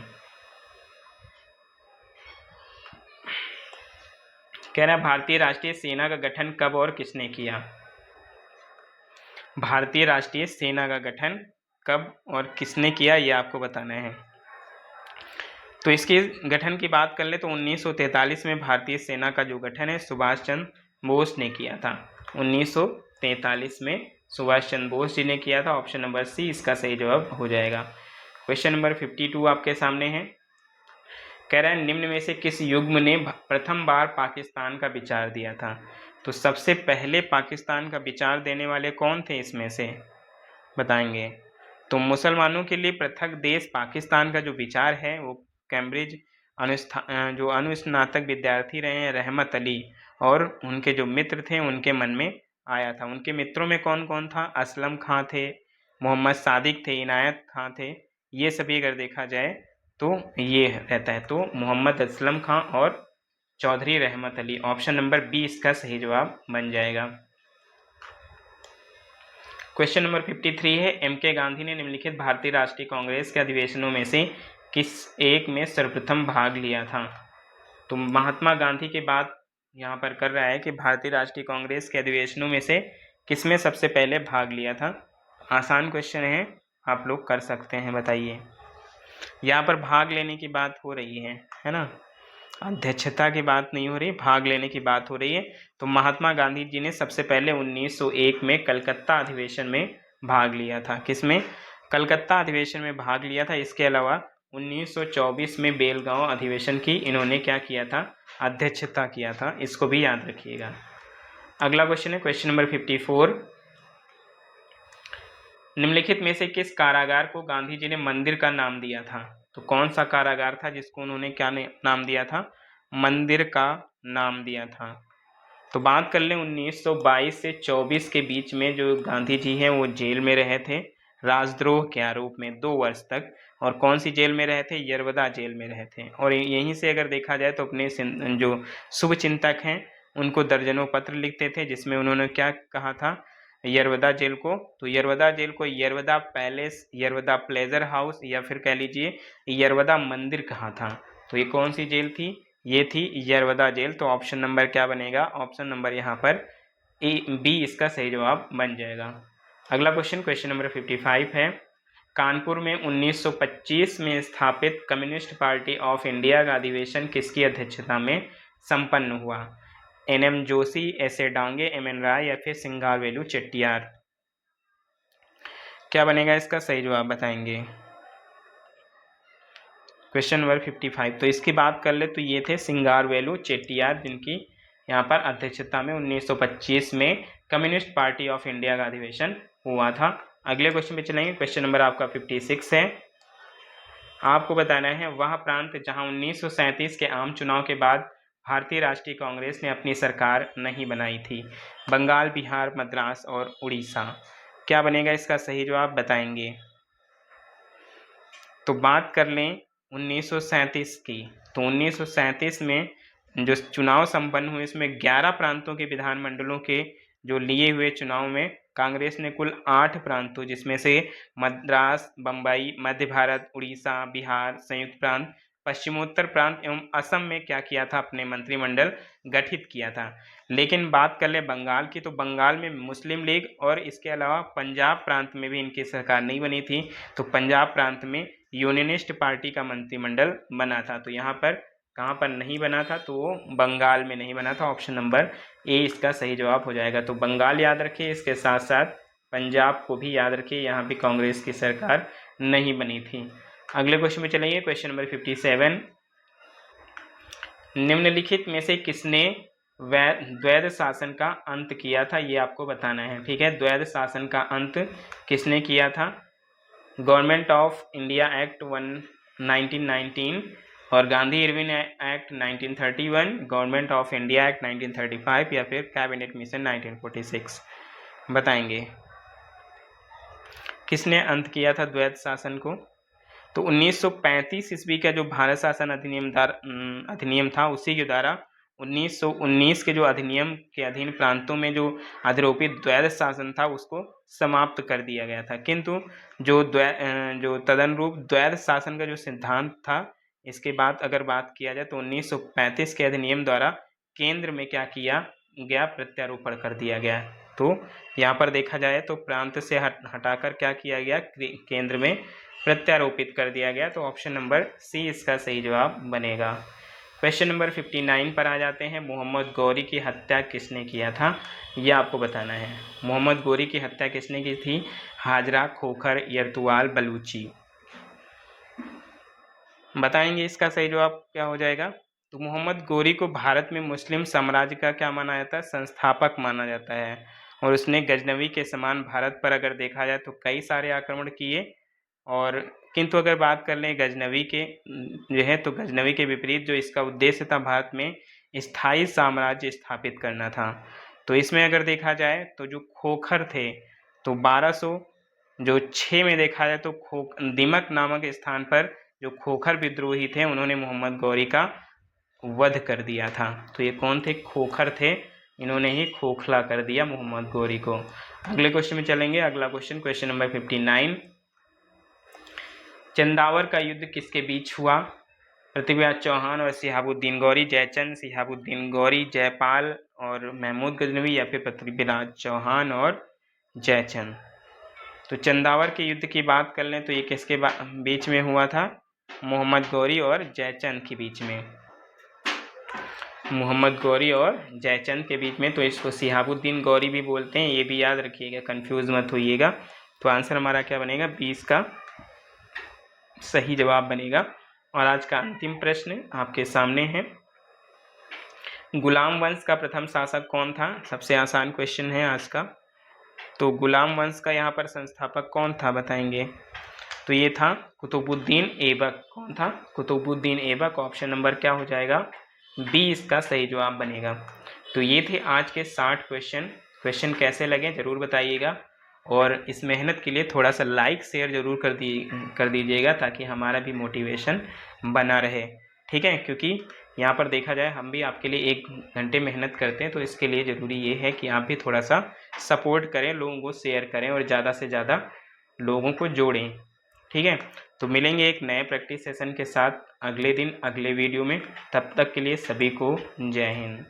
कह रहा है भारतीय राष्ट्रीय सेना का गठन कब और किसने किया? भारतीय राष्ट्रीय सेना का गठन कब और किसने किया ये आपको बताना है। तो इसके गठन की बात कर ले तो 1943 में भारतीय सेना का जो गठन है सुभाष चंद्र बोस ने किया था। 1943 में सुभाष चंद्र बोस जी ने किया था। ऑप्शन नंबर सी इसका सही जवाब हो जाएगा। क्वेश्चन नंबर 52 आपके सामने है। कह रहा है निम्न में से किस युग्म ने प्रथम बार पाकिस्तान का विचार दिया था। तो सबसे पहले पाकिस्तान का विचार देने वाले कौन थे इसमें से, बताएंगे। तो मुसलमानों के लिए पृथक देश पाकिस्तान का जो विचार है वो कैम्ब्रिज जो अनुस्नातक विद्यार्थी रहे हैं रहमत अली और उनके जो मित्र थे उनके मन में आया था। उनके मित्रों में कौन कौन था, असलम खां थे, मोहम्मद सादिक थे, इनायत खां थे, ये सभी अगर देखा जाए तो ये रहता है। तो मोहम्मद असलम खां और चौधरी रहमत अली, ऑप्शन नंबर बी इसका सही जवाब बन जाएगा। क्वेश्चन नंबर 53 है, एम के गांधी ने निम्नलिखित भारतीय राष्ट्रीय कांग्रेस के अधिवेशनों में से किस एक में सर्वप्रथम भाग लिया था। तो महात्मा गांधी के बात यहाँ पर कर रहा है कि भारतीय राष्ट्रीय कांग्रेस के अधिवेशनों में से किसमें सबसे पहले भाग लिया था। आसान क्वेश्चन है, आप लोग कर सकते हैं, बताइए। यहाँ पर भाग लेने की बात हो रही है ना, अध्यक्षता की बात नहीं हो रही, भाग लेने की बात हो रही है। तो महात्मा गांधी जी ने सबसे पहले 1901 में कलकत्ता अधिवेशन में भाग लिया था। किसमें, कलकत्ता अधिवेशन में भाग लिया था। इसके अलावा 1924 में बेलगांव अधिवेशन की इन्होंने क्या किया था, अध्यक्षता किया था, इसको भी याद रखिएगा। अगला क्वेश्चन है क्वेश्चन नंबर 54, निम्नलिखित में से किस कारागार को गांधी जी ने मंदिर का नाम दिया था। तो कौन सा कारागार था जिसको उन्होंने क्या नाम दिया था, मंदिर का नाम दिया था। तो बात कर लें 1922 से 24 के बीच में जो गांधी जी हैं वो जेल में रहे थे राजद्रोह के आरोप में 2 वर्ष तक। और कौन सी जेल में रहे थे, यरवदा जेल में रहे थे। और यहीं से अगर देखा जाए तो अपने जो शुभ चिंतक हैं उनको दर्जनों पत्र लिखते थे जिसमें उन्होंने क्या कहा था, यरवदा जेल को, तो यरवदा जेल को Yerwada palace, Yerwada pleasure house या फिर कह लीजिए यरवदा मंदिर कहा था। तो ये कौन सी जेल थी, ये थी यरवदा जेल। तो ऑप्शन नंबर क्या बनेगा, ऑप्शन नंबर यहाँ पर ए बी इसका सही जवाब बन जाएगा। अगला क्वेश्चन क्वेश्चन नंबर 55 है, कानपुर में 1925 में स्थापित कम्युनिस्ट पार्टी ऑफ इंडिया का अधिवेशन किसकी अध्यक्षता में संपन्न हुआ। एन.एम. जोशी, एस.ए. डांगे, एम.एन. राय या फिर सिंगारवेलु चेट्टियार। क्या बनेगा इसका सही जवाब, बताएंगे। क्वेश्चन नंबर 55, तो इसकी बात कर ले तो ये थे सिंगारवेलु चेट्टियार जिनकी यहाँ पर अध्यक्षता में 1925 में कम्युनिस्ट पार्टी ऑफ इंडिया का अधिवेशन हुआ था। अगले क्वेश्चन पे चलेंगे, क्वेश्चन नंबर आपका 56 है। आपको बताना है वह प्रांत जहां 1937 के आम चुनाव के बाद भारतीय राष्ट्रीय कांग्रेस ने अपनी सरकार नहीं बनाई थी, बंगाल, बिहार, मद्रास और उड़ीसा। क्या बनेगा इसका सही जवाब, बताएंगे। तो बात कर लें 1937 की, तो 1937 में जो चुनाव संपन्न हुए इसमें 11 प्रांतों के विधानमंडलों के जो लिए हुए चुनाव में कांग्रेस ने कुल 8 प्रांतों जिसमें से मद्रास, बम्बई, मध्य भारत, उड़ीसा, बिहार, संयुक्त प्रांत, पश्चिमोत्तर प्रांत एवं असम में क्या किया था, अपने मंत्रिमंडल गठित किया था। लेकिन बात कर ले बंगाल की, तो बंगाल में मुस्लिम लीग और इसके अलावा पंजाब प्रांत में भी इनकी सरकार नहीं बनी थी। तो पंजाब प्रांत में यूनियनिस्ट पार्टी का मंत्रिमंडल बना था। तो यहाँ पर कहाँ पर नहीं बना था, तो वो बंगाल में नहीं बना था। ऑप्शन नंबर ए इसका सही जवाब हो जाएगा। तो बंगाल याद रखिए, इसके साथ साथ पंजाब को भी याद रखिए, यहाँ भी कांग्रेस की सरकार नहीं बनी थी। अगले क्वेश्चन में चलेंगे, क्वेश्चन नंबर 57, निम्नलिखित में से किसने द्वैध शासन का अंत किया था, ये आपको बताना है। ठीक है, द्वैध शासन का अंत किसने किया था, गवर्नमेंट ऑफ इंडिया एक्ट 1919 और Gandhi Irwin act 1931, government of India act 1935 या फिर कैबिनेट मिशन 1946। बताएंगे किसने अंत किया था द्वैध शासन को। तो 1935 ईस्वी का जो भारत शासन अधिनियम था उसी के द्वारा 1919 के जो अधिनियम के अधीन प्रांतों में जो अधिरोपित द्वैध शासन था उसको समाप्त कर दिया गया था। किंतु जो तदनुरूप द्वैध शासन का जो सिद्धांत था, इसके बाद अगर बात किया जाए तो 1935 के अधिनियम द्वारा केंद्र में क्या किया गया, प्रत्यारोपण कर दिया गया। तो यहाँ पर देखा जाए तो प्रांत से हटाकर क्या किया गया, केंद्र में प्रत्यारोपित कर दिया गया। तो ऑप्शन नंबर सी इसका सही जवाब बनेगा। क्वेश्चन नंबर 59 पर आ जाते हैं, मोहम्मद गौरी की हत्या किसने किया था, यह आपको बताना है। मोहम्मद गौरी की हत्या किसने की थी, हाजरा खोखर, यरतुआल, बलूची। बताएंगे इसका सही जवाब क्या हो जाएगा। तो मोहम्मद गोरी को भारत में मुस्लिम साम्राज्य का क्या माना जाता है, संस्थापक माना जाता है। और उसने गजनवी के समान भारत पर अगर देखा जाए तो कई सारे आक्रमण किए, और किंतु अगर बात कर लें गजनवी के जो है, तो गजनवी के विपरीत जो इसका उद्देश्य था भारत में स्थायी साम्राज्य स्थापित करना था। तो इसमें अगर देखा जाए तो जो खोखर थे, तो 1206 में देखा जाए तो दिमक नामक स्थान पर जो खोखर विद्रोही थे उन्होंने मोहम्मद गौरी का वध कर दिया था। तो ये कौन थे, खोखर थे, इन्होंने ही खोखला कर दिया मोहम्मद गौरी को। अगले क्वेश्चन में चलेंगे। अगला क्वेश्चन, क्वेश्चन नंबर 59, चंदावर का युद्ध किसके बीच हुआ, पृथ्वीराज चौहान और सिहाबुद्दीन गौरी, जयचंद, सिहाबुद्दीन गौरी, जयपाल और महमूद गजनवी, या फिर पृथ्वीराज चौहान और जयचंद। तो चंदावर के युद्ध की बात कर लें तो ये किसके बीच में हुआ था, मोहम्मद गौरी और जयचंद के बीच में, मोहम्मद गौरी और जयचंद के बीच में। तो इसको सिहाबुद्दीन गौरी भी बोलते हैं, ये भी याद रखिएगा, कंफ्यूज मत होइएगा। तो आंसर हमारा क्या बनेगा, 20 का सही जवाब बनेगा। और आज का अंतिम प्रश्न आपके सामने है, गुलाम वंश का प्रथम शासक कौन था। सबसे आसान क्वेश्चन है आज का। तो गुलाम वंश का यहाँ पर संस्थापक कौन था बताएंगे। तो ये था कुतुबुद्दीन ऐबक। कौन था, कुतुबुद्दीन ऐबक। ऑप्शन नंबर क्या हो जाएगा, 20 का सही जवाब बनेगा। तो ये थे आज के 60 क्वेश्चन कैसे लगे ज़रूर बताइएगा, और इस मेहनत के लिए थोड़ा सा लाइक शेयर ज़रूर कर दीजिएगा ताकि हमारा भी मोटिवेशन बना रहे, ठीक है। क्योंकि यहाँ पर देखा जाए हम भी आपके लिए 1 घंटे मेहनत करते हैं, तो इसके लिए ज़रूरी ये है कि आप भी थोड़ा सा सपोर्ट करें, लोगों को शेयर करें और ज़्यादा से ज़्यादा लोगों को जोड़ें, ठीक है। तो मिलेंगे एक नए प्रैक्टिस सेशन के साथ अगले दिन अगले वीडियो में। तब तक के लिए सभी को जय हिंद।